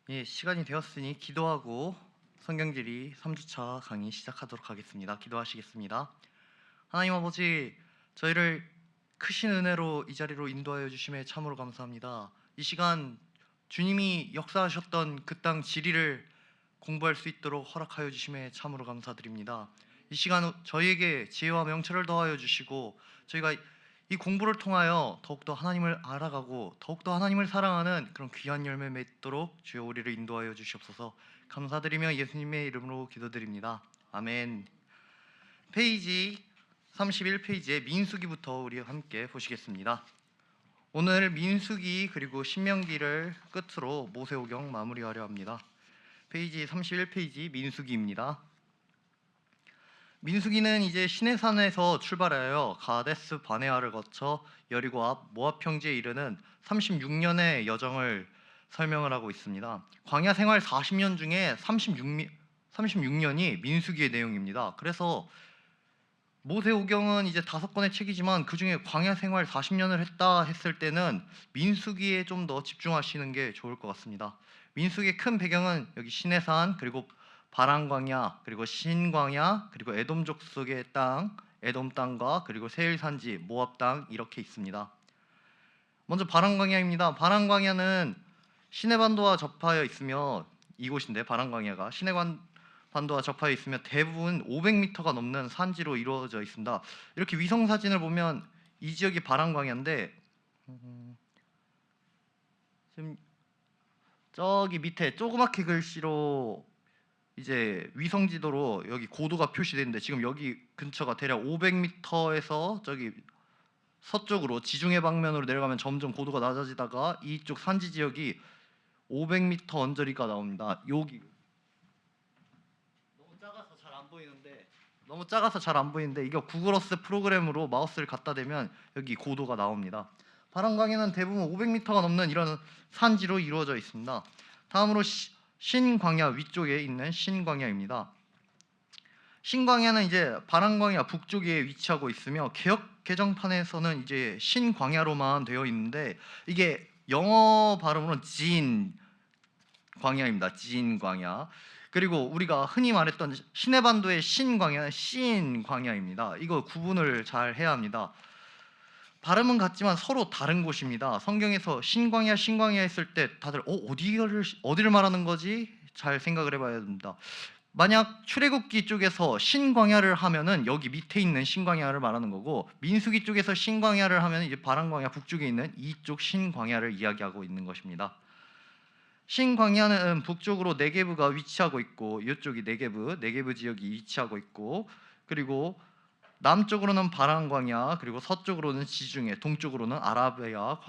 예, 시간이 되었으니 기도하고 성경지리 3주차 강의 시작하도록 하겠습니다. 기도하시겠습니다. 하나님 아버지, 저희를 크신 은혜로 이 자리로 인도하여 주심에 참으로 감사합니다. 이 시간 주님이 역사하셨던 그 땅 지리를 공부할 수 있도록 허락하여 주심에 참으로 감사드립니다. 이 시간 저희에게 지혜와 명철을 더하여 주시고 저희가 이 공부를 통하여 더욱더 하나님을 알아가고 더욱더 하나님을 사랑하는 그런 귀한 열매 맺도록 주여 우리를 인도하여 주시옵소서. 감사드리며 예수님의 이름으로 기도드립니다. 아멘. 페이지 31페이지에 민수기부터 우리 함께 보시겠습니다. 오늘 민수기 그리고 신명기를 끝으로 모세오경 마무리하려 합니다. 페이지 31페이지 민수기입니다. 민수기는 이제 시내산에서 출발하여 가데스 바네아를 거쳐 여리고 앞 모압 평지에 이르는 36년의 여정을 설명을 하고 있습니다. 광야 생활 40년 중에 36년이 민수기의 내용입니다. 그래서 모세오경은 이제 5권의 책이지만 그 중에 광야 생활 40년을 했다 했을 때는 민수기에 좀 더 집중하시는 게 좋을 것 같습니다. 민수기의 큰 배경은 여기 시내산 그리고 바란광야 그리고 신광야 그리고 에돔 족속의 땅 에돔 땅과 그리고 세일 산지 모압 땅 이렇게 있습니다. 먼저 바란광야입니다. 바란광야는 시내반도와 접하여 있으며 이곳인데 바란광야가 시내반도와 접하여 있으며 대부분 500m가 넘는 산지로 이루어져 있습니다. 이렇게 위성 사진을 보면 이 지역이 바란광야인데 지금 저기 밑에 조그맣게 글씨로 이제 위성 지도로 여기 고도가 표시되는데 지금 여기 근처가 대략 500m에서 저기 서쪽으로 지중해 방면으로 내려가면 점점 고도가 낮아지다가 이쪽 산지 지역이 500m 언저리가 나옵니다. 여기 너무 작아서 잘 안 보이는데 이거 구글 어스 프로그램으로 마우스를 갖다 대면 여기 고도가 나옵니다. 바람광야는 대부분 500m가 넘는 이런 산지로 이루어져 있습니다. 다음으로 신광야 위쪽에 있는 신광야입니다. 신광야는 이제 바람광야 북쪽에 위치하고 있으며 개역 개정판에서는 이제 신광야로만 되어 있는데 이게 영어 발음으로는 진 광야입니다. 진 광야. 그리고 우리가 흔히 말했던 시내반도의 신광야는 신광야입니다. 이거 구분을 잘 해야 합니다. 발음은 같지만 서로 다른 곳입니다. 성경에서 신광야 신광야 했을 때 다들 어디를 말하는 거지? 잘 생각을 해봐야 됩니다. 만약 출애굽기 쪽에서 신광야를 하면은 여기 밑에 있는 신광야를 말하는 거고 민수기 쪽에서 신광야를 하면 이제 바란광야 북쪽에 있는 이쪽 신광야를 이야기하고 있는 것입니다. 신광야는 북쪽으로 네게브가 위치하고 있고 이쪽이 네게브 지역이 위치하고 있고 그리고 남쪽으로는 바란광야 그리고 서쪽으로는 지중해 동쪽으로는 아라비아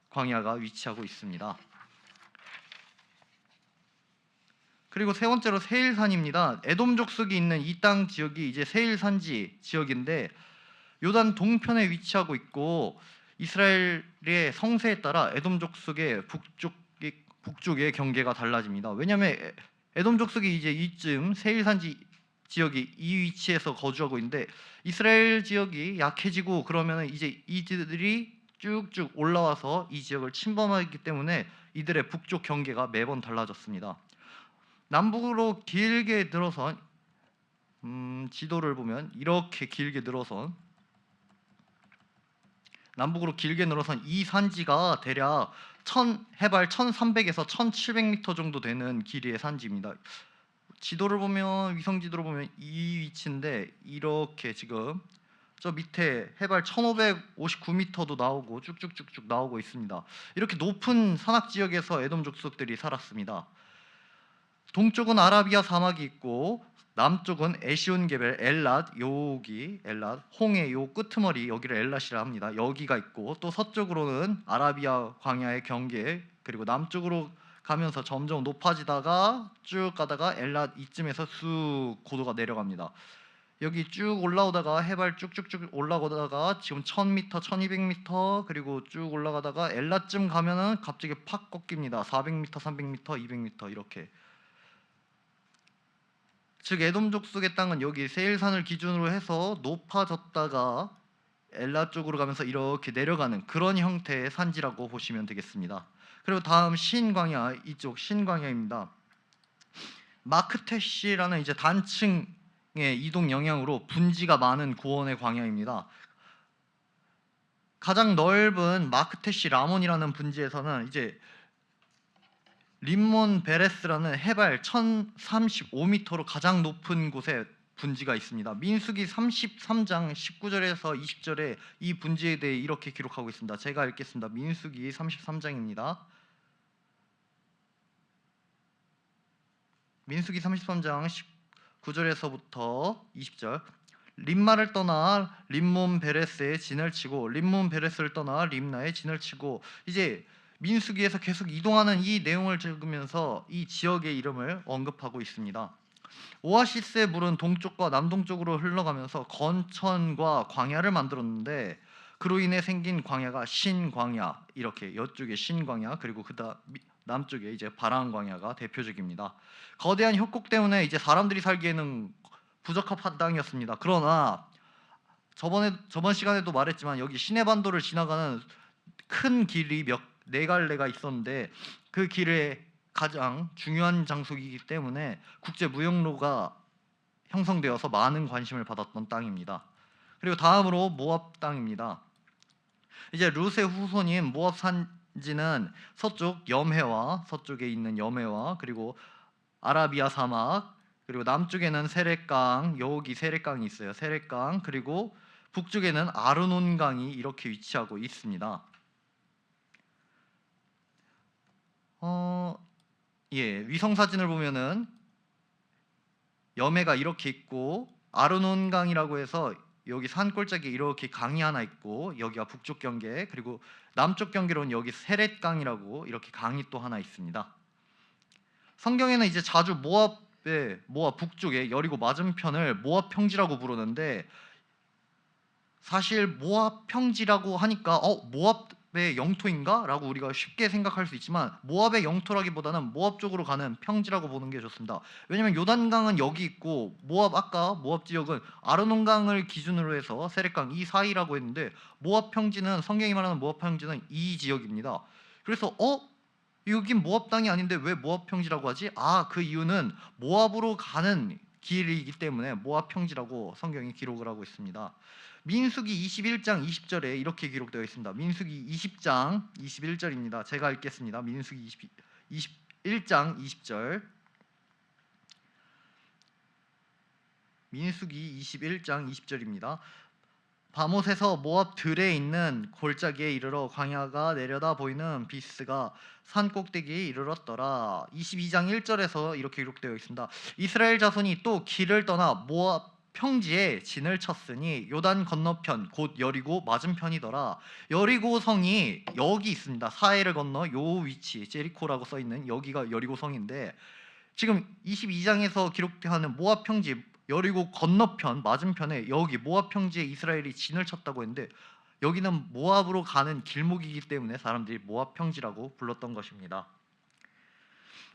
광야가 위치하고 있습니다. 그리고 세 번째로 세일산입니다. 에돔 족속이 있는 이 땅 지역이 이제 세일산지 지역인데 요단 동편에 위치하고 있고 이스라엘의 성세에 따라 에돔 족속의 북쪽의 경계가 달라집니다. 왜냐하면 에돔 족속이 이제 이쯤 세일산지 지역이 이 위치에서 거주하고 있는데 이스라엘 지역이 약해지고 그러면 이제 이들이 쭉쭉 올라와서 이 지역을 침범하기 때문에 이들의 북쪽 경계가 매번 달라졌습니다. 남북으로 길게 늘어선 지도를 보면 이렇게 길게 늘어선 남북으로 길게 늘어선 이 산지가 대략 해발 1300에서 1700m 정도 되는 길이의 산지입니다. 지도를 보면 위성 지도를 보면 이 위치인데 이렇게 지금 저 밑에 해발 1559m도 나오고 쭉쭉쭉쭉 나오고 있습니다. 이렇게 높은 산악 지역에서 에돔 족속들이 살았습니다. 동쪽은 아라비아 사막이 있고 남쪽은 에시온게벨 엘랏 홍해 요 끄트머리 여기를 엘랏이라 합니다. 여기가 있고 또 서쪽으로는 아라비아 광야의 경계 그리고 남쪽으로 가면서 점점 높아지다가 쭉 가다가 엘랏 이쯤에서 쑥 고도가 내려갑니다. 여기 쭉 올라오다가 해발 쭉쭉쭉 올라오다가 지금 1000m, 1200m 그리고 쭉 올라가다가 엘랏쯤 가면은 갑자기 팍 꺾입니다. 400m, 300m, 200m 이렇게. 즉 에돔 족속의 땅은 여기 세일산을 기준으로 해서 높아졌다가 엘라 쪽으로 가면서 이렇게 내려가는 그런 형태의 산지라고 보시면 되겠습니다. 그리고 다음 신광야, 이쪽 신광야입니다. 마크테시라는 이제 단층의 이동 영향으로 분지가 많은 고원의 광야입니다. 가장 넓은 마크테시 라몬이라는 분지에서는 이제 림몬 베레스라는 해발 1035m로 가장 높은 곳에 분지가 있습니다. 민수기 33장 19절에서 20절에 이 분지에 대해 이렇게 기록하고 있습니다. 제가 읽겠습니다. 민수기 33장입니다. 민수기 33장 19절에서부터 20절. 림마를 떠나 림몬 베레스에 진을 치고 림몬 베레스를 떠나 림나에 진을 치고, 이제 민수기에서 계속 이동하는 이 내용을 적으면서 이 지역의 이름을 언급하고 있습니다. 오아시스의 물은 동쪽과 남동쪽으로 흘러가면서 건천과 광야를 만들었는데, 그로 인해 생긴 광야가 신광야, 이렇게 이쪽에 신광야, 그리고 그다음 남쪽에 이제 바람 광야가 대표적입니다. 거대한 협곡 때문에 이제 사람들이 살기에는 부적합한 땅이었습니다. 그러나 저번 시간에도 말했지만 여기 시내반도를 지나가는 큰 길이 네 갈래가 있었는데, 그 길에 가장 중요한 장소이기 때문에 국제 무역로가 형성되어서 많은 관심을 받았던 땅입니다. 그리고 다음으로 모압 땅입니다. 이제 룻의 후손인 모압 산지는 서쪽 염해와 서쪽에 있는 염해와 그리고 아라비아 사막, 그리고 남쪽에는 세렛강, 여기 세렛강이 있어요. 세렛강, 그리고 북쪽에는 아르논강이 이렇게 위치하고 있습니다. 위성 사진을 보면은 염해가 이렇게 있고 아르논강이라고 해서 여기 산골짜기에 이렇게 강이 하나 있고, 여기가 북쪽 경계, 그리고 남쪽 경계로는 여기 세렛강이라고 이렇게 강이 또 하나 있습니다. 성경에는 이제 자주 모압 북쪽에 여리고 맞은편을 모압 평지라고 부르는데, 사실 모압 평지라고 하니까 모압의 영토인가? 라고 우리가 쉽게 생각할 수 있지만, 모압의 영토라기보다는 모압 쪽으로 가는 평지라고 보는 게 좋습니다. 왜냐면 요단강은 여기 있고 아까 모압 지역은 아르논강을 기준으로 해서 세렛강 이 사이라고 했는데, 모압 평지는, 성경이 말하는 모압 평지는 이 지역입니다. 그래서 여긴 모압 땅이 아닌데 왜 모압 평지라고 하지? 그 이유는 모압으로 가는 길이기 때문에 모압 평지라고 성경이 기록을 하고 있습니다. 민수기 21장 20절에 이렇게 기록되어 있습니다. 민수기 20장 21절입니다. 제가 읽겠습니다. 민수기 21장 20절. 민수기 21장 20절입니다. 바못에서 모압 들에 있는 골짜기에 이르러 광야가 내려다 보이는 비스가 산 꼭대기에 이르렀더라. 22장 1절에서 이렇게 기록되어 있습니다. 이스라엘 자손이 또 길을 떠나 모압 평지에 진을 쳤으니 요단 건너편 곧 여리고 맞은편이더라. 여리고 성이 여기 있습니다. 사해를 건너 요 위치, 제리코라고 써 있는 여기가 여리고 성인데, 지금 22장에서 기록하는 모압 평지 여리고 건너편 맞은편에 여기 모압 평지에 이스라엘이 진을 쳤다고 했는데, 여기는 모압으로 가는 길목이기 때문에 사람들이 모압 평지라고 불렀던 것입니다.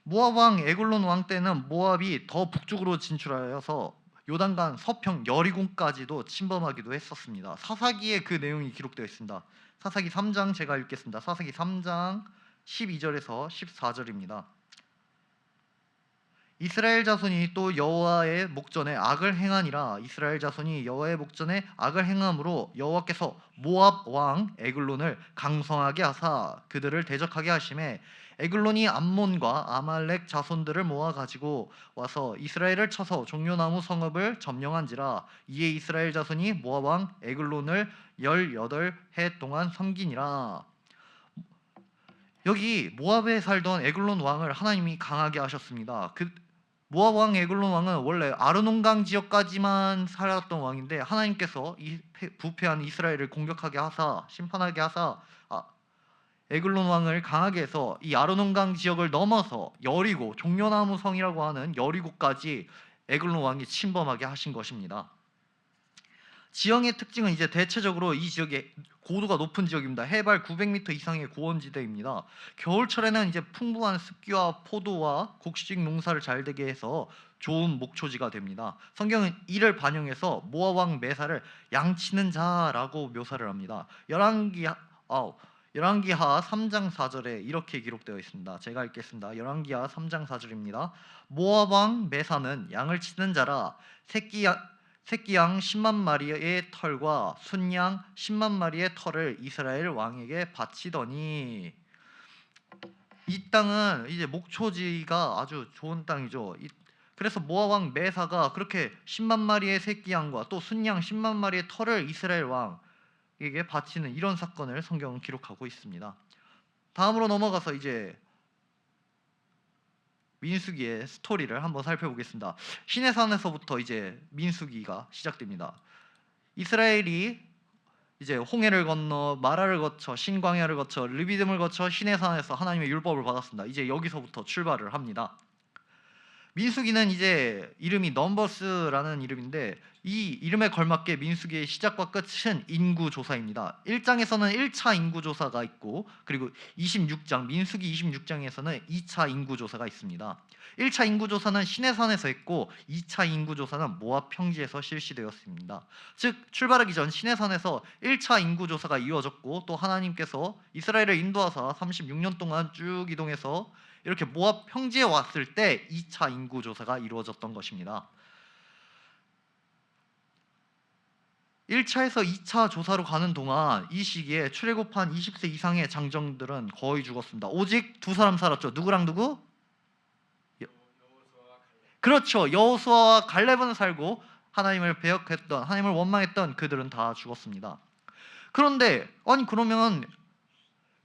모압 왕 에글론 왕 때는 모압이 더 북쪽으로 진출하여서 요단강 서평 여리고까지도 침범하기도 했었습니다. 사사기에 그 내용이 기록되어 있습니다. 사사기 3장 제가 읽겠습니다. 사사기 3장 12절에서 14절입니다. 이스라엘 자손이 또 여호와의 목전에 악을 행하니라. 이스라엘 자손이 여호와의 목전에 악을 행함으로 여호와께서 모압 왕 에글론을 강성하게 하사 그들을 대적하게 하심에, 에글론이 암몬과 아말렉 자손들을 모아 가지고 와서 이스라엘을 쳐서 종려나무 성읍을 점령한지라. 이에 이스라엘 자손이 모압 왕 에글론을 18해 동안 섬기니라. 여기 모압에 살던 에글론 왕을 하나님이 강하게 하셨습니다. 모압 왕 에글론 왕은 원래 아르논강 지역까지만 살았던 왕인데, 하나님께서 이 부패한 이스라엘을 공격하게 하사 심판하게 하사 에글론 왕을 강하게 해서 이 아르논강 지역을 넘어서 여리고, 종려나무 성이라고 하는 여리고까지 에글론 왕이 침범하게 하신 것입니다. 지형의 특징은 이제 대체적으로 이 지역의 고도가 높은 지역입니다. 해발 900m 이상의 고원지대입니다. 겨울철에는 이제 풍부한 습기와 포도와 곡식 농사를 잘 되게 해서 좋은 목초지가 됩니다. 성경은 이를 반영해서 모압 왕 메사를 양치는 자라고 묘사를 합니다. 열왕기하 3장 4절에 이렇게 기록되어 있습니다. 제가 읽겠습니다. 열왕기하 3장 4절입니다. 모압 왕 메사는 양을 치는 자라 새끼 양 10만 마리의 털과 순양 10만 마리의 털을 이스라엘 왕에게 바치더니, 이 땅은 이제 목초지가 아주 좋은 땅이죠. 그래서 모압 왕 메사가 그렇게 10만 마리의 새끼 양과 또 순양 10만 마리의 털을 이스라엘 왕에게 바치는 이런 사건을 성경은 기록하고 있습니다. 다음으로 넘어가서 이제 민수기의 스토리를 한번 살펴보겠습니다. 시내산에서부터 이제 민수기가 시작됩니다. 이스라엘이 이제 홍해를 건너 마라를 거쳐 신광야를 거쳐 르비딤을 거쳐 시내산에서 하나님의 율법을 받았습니다. 이제 여기서부터 출발을 합니다. 민수기는 이제 이름이 넘버스라는 이름인데 이 이름에 걸맞게 민수기의 시작과 끝은 인구조사입니다. 1장에서는 1차 인구조사가 있고 그리고 26장 민수기 26장에서는 2차 인구조사가 있습니다. 1차 인구조사는 시내산에서 했고 2차 인구조사는 모압 평지에서 실시되었습니다. 즉 출발하기 전 시내산에서 1차 인구조사가 이루어졌고 또 하나님께서 이스라엘을 인도하사 36년 동안 쭉 이동해서 이렇게 모압 평지에 왔을 때 2차 인구조사가 이루어졌던 것입니다. 1차에서 2차 조사로 가는 동안 이 시기에 출애굽한 20세 이상의 장정들은 거의 죽었습니다. 오직 두 사람 살았죠. 누구랑 누구? 그렇죠. 여호수아와 갈렙은 살고 하나님을 배역했던, 하나님을 원망했던 그들은 다 죽었습니다. 그런데 아니 그러면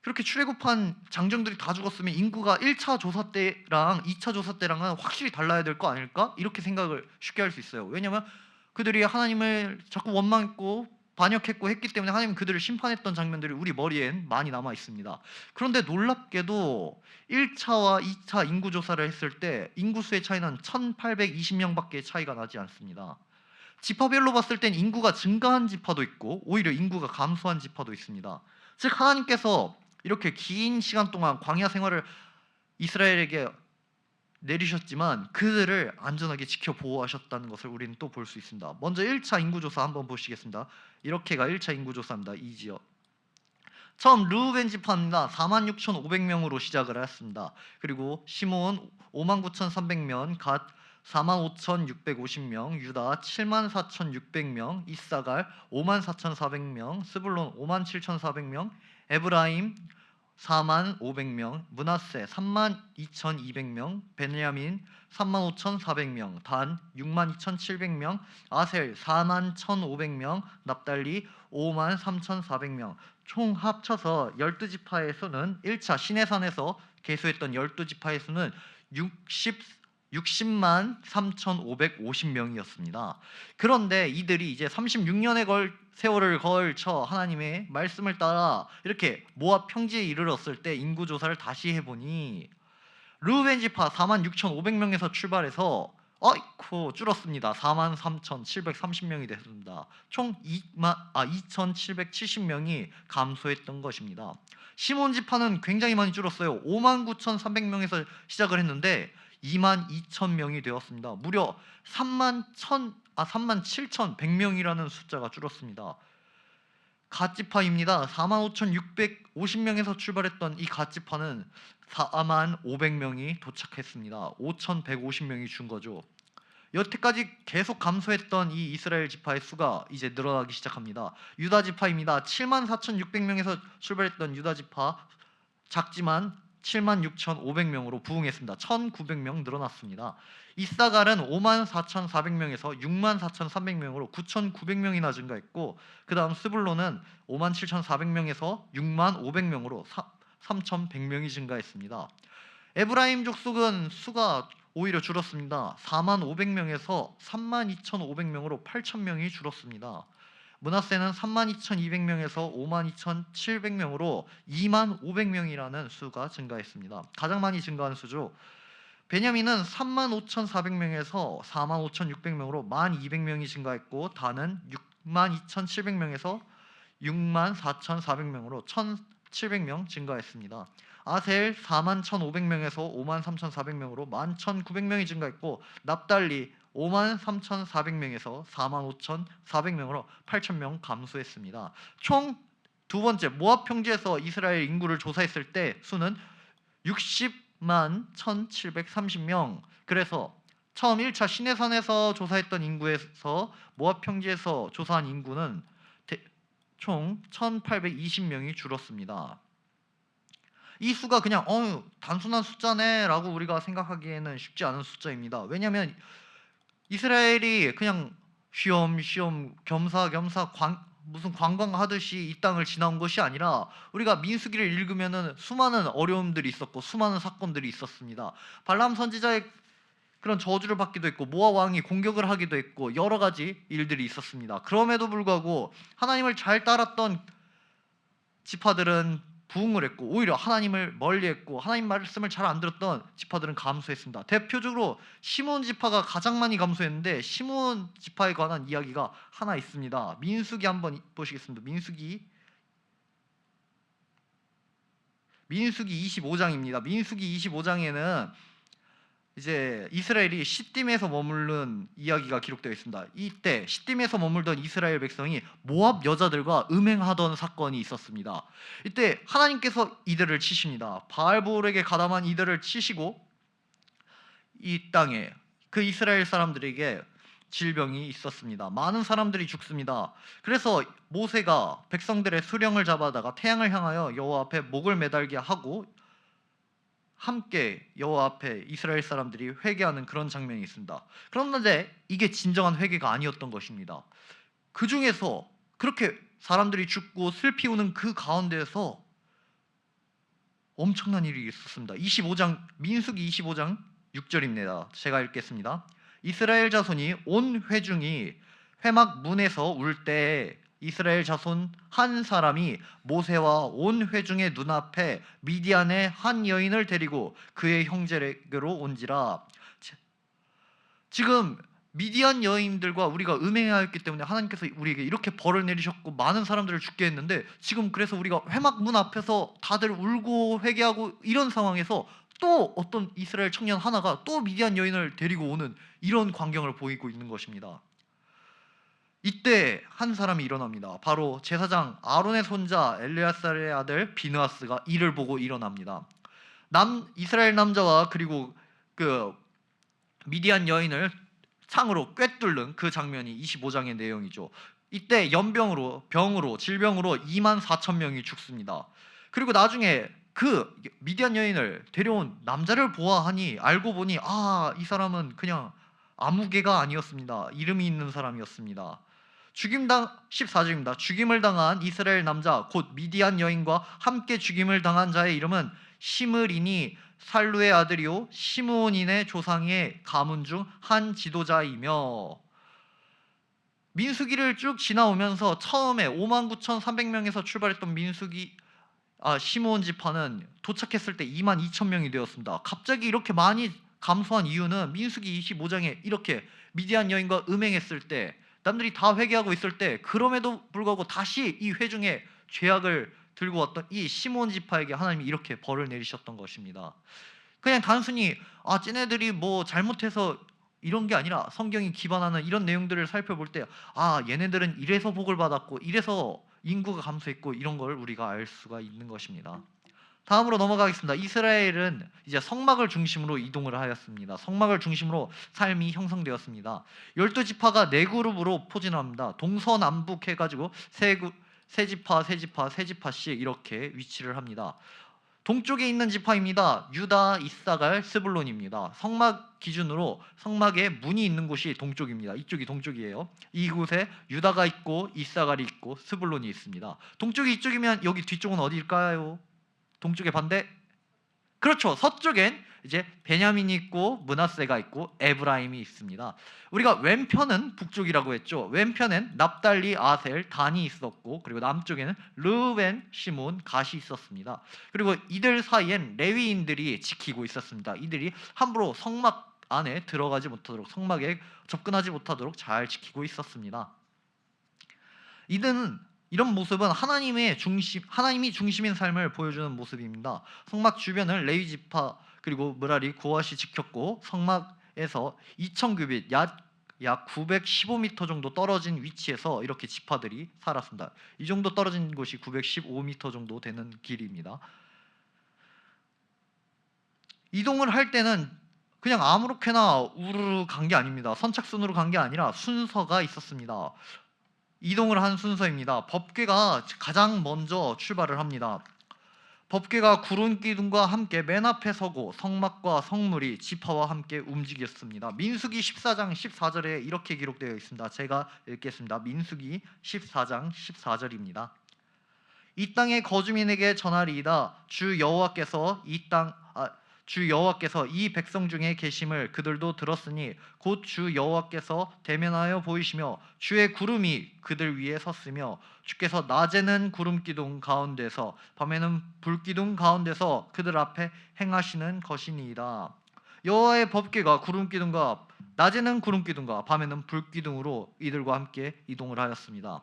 그렇게 출애굽한 장정들이 다 죽었으면 인구가 1차 조사 때랑 2차 조사 때랑은 확실히 달라야 될 거 아닐까? 이렇게 생각을 쉽게 할 수 있어요. 왜냐하면 그들이 하나님을 자꾸 원망했고 반역했고 했기 때문에 하나님 그들을 심판했던 장면들이 우리 머리엔 많이 남아 있습니다. 그런데 놀랍게도 1차와 2차 인구조사를 했을 때 인구수의 차이는 1820명밖에 차이가 나지 않습니다. 지파별로 봤을 땐 인구가 증가한 지파도 있고 오히려 인구가 감소한 지파도 있습니다. 즉 하나님께서 이렇게 긴 시간 동안 광야 생활을 이스라엘에게 내리셨지만 그들을 안전하게 지켜 보호하셨다는 것을 우리는 또 볼 수 있습니다. 먼저 1차 인구조사 한번 보시겠습니다. 이렇게가 1차 인구조사입니다. 이 지역. 처음 르우벤 지파입니다. 46,500명으로 시작을 했습니다. 그리고 시몬 59,300명, 갓 45,650명, 유다 74,600명, 이사갈 54,400명, 스불론 57,400명, 에브라임 45,500명, 므낫세 32,200명, 베냐민 35,400명, 단 62,700명, 아셀 41,500명, 납달리 53,400명. 총 합쳐서 12지파의 수는 1차 시내산에서 계수했던 12지파의 수는 60만 3,550명이었습니다. 그런데 이들이 이제 36년의 세월을 걸쳐 하나님의 말씀을 따라 이렇게 모압 평지에 이르렀을 때 인구조사를 다시 해보니 르우벤 지파 46,500명에서 출발해서 줄었습니다. 43,730명이 됐습니다. 총 2,770명이 감소했던 것입니다. 시몬 지파는 굉장히 많이 줄었어요. 59,300명에서 시작을 했는데 22,000명이 되었습니다. 무려 37,100명이라는 숫자가 줄었습니다. 갓지파입니다. 45,650명에서 출발했던 이 갓지파는 45,500명이 도착했습니다. 5,150명이 준 거죠. 여태까지 계속 감소했던 이 이스라엘 지파의 수가 이제 늘어나기 시작합니다. 유다 지파입니다. 74,600명에서 출발했던 유다 지파 작지만 76,500명으로 부흥했습니다. 1,900명 늘어났습니다. 이사갈은 54,400명에서 64,300명으로 9,900명이나 증가했고 그 다음 스불론은 57,400명에서 65,500명으로 3,100명이 증가했습니다. 에브라임 족속은 수가 오히려 줄었습니다. 45,500명에서 32,500명으로 8,000명이 줄었습니다. 므낫세는 32,200명에서 52,700명으로 25,500명이라는 수가 증가했습니다. 가장 많이 증가한 수죠. 베냐민은 35,400명에서 45,600명으로 12,200명이 증가했고 단은 62,700명에서 64,400명으로 1,700명 증가했습니다. 아셀 41,500명에서 53,400명으로 11,900명이 증가했고 납달리 53,400명에서 45,400명으로 8,000명 감소했습니다. 총 두 번째, 모압 평지에서 이스라엘 인구를 조사했을 때 수는 60만 1,730명. 그래서 처음 1차 시내산에서 조사했던 인구에서 모압 평지에서 조사한 인구는 총 1,820명이 줄었습니다. 이 수가 그냥 단순한 숫자네라고 우리가 생각하기에는 쉽지 않은 숫자입니다. 왜냐하면 이스라엘이 그냥 쉬엄쉬엄 겸사겸사 무슨 관광하듯이 이 땅을 지나온 것이 아니라 우리가 민수기를 읽으면은 수많은 어려움들이 있었고 수많은 사건들이 있었습니다. 발람 선지자의 그런 저주를 받기도 했고 모압 왕이 공격을 하기도 했고 여러 가지 일들이 있었습니다. 그럼에도 불구하고 하나님을 잘 따랐던 지파들은 부흥을 했고 오히려 하나님을 멀리했고 하나님 말씀을 잘 안 들었던 지파들은 감소했습니다. 대표적으로 시므온 지파가 가장 많이 감소했는데 시므온 지파에 관한 이야기가 하나 있습니다. 민수기 한번 보시겠습니다. 민수기 25장입니다. 민수기 25장에는 이제 이스라엘이 시딤에서 머무른 이야기가 기록되어 있습니다. 이때 시딤에서 머물던 이스라엘 백성이 모압 여자들과 음행하던 사건이 있었습니다. 이때 하나님께서 이들을 치십니다. 바알볼에게 가담한 이들을 치시고 이 땅에 그 이스라엘 사람들에게 질병이 있었습니다. 많은 사람들이 죽습니다. 그래서 모세가 백성들의 수령을 잡아다가 태양을 향하여 여호와 앞에 목을 매달게 하고 함께 여호와 앞에 이스라엘 사람들이 회개하는 그런 장면이 있습니다. 그런데 이게 진정한 회개가 아니었던 것입니다. 그 중에서 그렇게 사람들이 죽고 슬피 우는 그 가운데에서 엄청난 일이 있었습니다. 민수기 25장 6절입니다. 제가 읽겠습니다. 이스라엘 자손이 온 회중이 회막 문에서 울 때 이스라엘 자손 한 사람이 모세와 온 회중의 눈앞에 미디안의 한 여인을 데리고 그의 형제에게로 온지라. 지금 미디안 여인들과 우리가 음행하였기 때문에 하나님께서 우리에게 이렇게 벌을 내리셨고 많은 사람들을 죽게 했는데 지금 그래서 우리가 회막 문 앞에서 다들 울고 회개하고 이런 상황에서 또 어떤 이스라엘 청년 하나가 또 미디안 여인을 데리고 오는 이런 광경을 보이고 있는 것입니다. 이때 한 사람이 일어납니다. 바로 제사장 아론의 손자 엘레아살의 아들 비느하스가 이를 보고 일어납니다. 이스라엘 남자와 그리고 그 미디안 여인을 창으로 꿰뚫는 그 장면이 25장의 내용이죠. 이때 병으로 질병으로 24,000명이 죽습니다. 그리고 나중에 그 미디안 여인을 데려온 남자를 보아하니 알고 보니 이 사람은 그냥 아무개가 아니었습니다. 이름이 있는 사람이었습니다. 14절입니다. 죽임을 당한 이스라엘 남자 곧 미디안 여인과 함께 죽임을 당한 자의 이름은 시므리니 살루의 아들이요 시므온인의 조상의 가문 중 한 지도자이며. 민수기를 쭉 지나오면서 처음에 59,300명에서 출발했던 시므온 지파는 도착했을 때 22,000명이 되었습니다. 갑자기 이렇게 많이 감소한 이유는 민수기 25장에 이렇게 미디안 여인과 음행했을 때 남들이 다 회개하고 있을 때 그럼에도 불구하고 다시 이 회중에 죄악을 들고 왔던 이 시므온 지파에게 하나님이 이렇게 벌을 내리셨던 것입니다. 그냥 단순히 쟤네들이 뭐 잘못해서 이런 게 아니라 성경이 기반하는 이런 내용들을 살펴볼 때 얘네들은 이래서 복을 받았고 이래서 인구가 감소했고 이런 걸 우리가 알 수가 있는 것입니다. 다음으로 넘어가겠습니다. 이스라엘은 이제 성막을 중심으로 이동을 하였습니다. 성막을 중심으로 삶이 형성되었습니다. 12지파가 4그룹으로 포진합니다. 동서남북 해가지고 세 지파씩 이렇게 위치를 합니다. 동쪽에 있는 지파입니다. 유다, 이사갈, 스불론입니다. 성막 기준으로 성막에 문이 있는 곳이 동쪽입니다. 이쪽이 동쪽이에요. 이곳에 유다가 있고 이사갈이 있고 스불론이 있습니다. 동쪽이 이쪽이면 여기 뒤쪽은 어디일까요? 동쪽의 반대? 그렇죠. 서쪽엔 이제 베냐민이 있고 므낫세가 있고 에브라임이 있습니다. 우리가 왼편은 북쪽이라고 했죠. 왼편엔 납달리, 아셀, 단이 있었고 그리고 남쪽에는 르우벤, 시몬, 갓이 있었습니다. 그리고 이들 사이엔 레위인들이 지키고 있었습니다. 이들이 함부로 성막 안에 들어가지 못하도록 성막에 접근하지 못하도록 잘 지키고 있었습니다. 이런 모습은 하나님이 중심인 삶을 보여주는 모습입니다. 성막 주변을 레위 지파 그리고 므라리 고핫이 지켰고 성막에서 2,000규빗 약 약 915m 정도 떨어진 위치에서 이렇게 지파들이 살았습니다. 이 정도 떨어진 곳이 915m 정도 되는 길입니다. 이동을 할 때는 그냥 아무렇게나 우르르 간 게 아닙니다. 선착순으로 간 게 아니라 순서가 있었습니다. 이동을 한 순서입니다. 법궤가 가장 먼저 출발을 합니다. 법궤가 구름 기둥과 함께 맨 앞에 서고 성막과 성물이 지파와 함께 움직였습니다. 민수기 14장 14절에 이렇게 기록되어 있습니다. 제가 읽겠습니다. 민수기 14장 14절입니다. 이 땅의 거주민에게 전하리이다. 주 여호와께서 이 백성 중에 계심을 그들도 들었으니 곧 주 여호와께서 대면하여 보이시며 주의 구름이 그들 위에 섰으며 주께서 낮에는 구름 기둥 가운데서 밤에는 불 기둥 가운데서 그들 앞에 행하시는 것이니이다. 여호와의 법궤가 구름 기둥과 낮에는 구름 기둥과 밤에는 불 기둥으로 이들과 함께 이동을 하였습니다.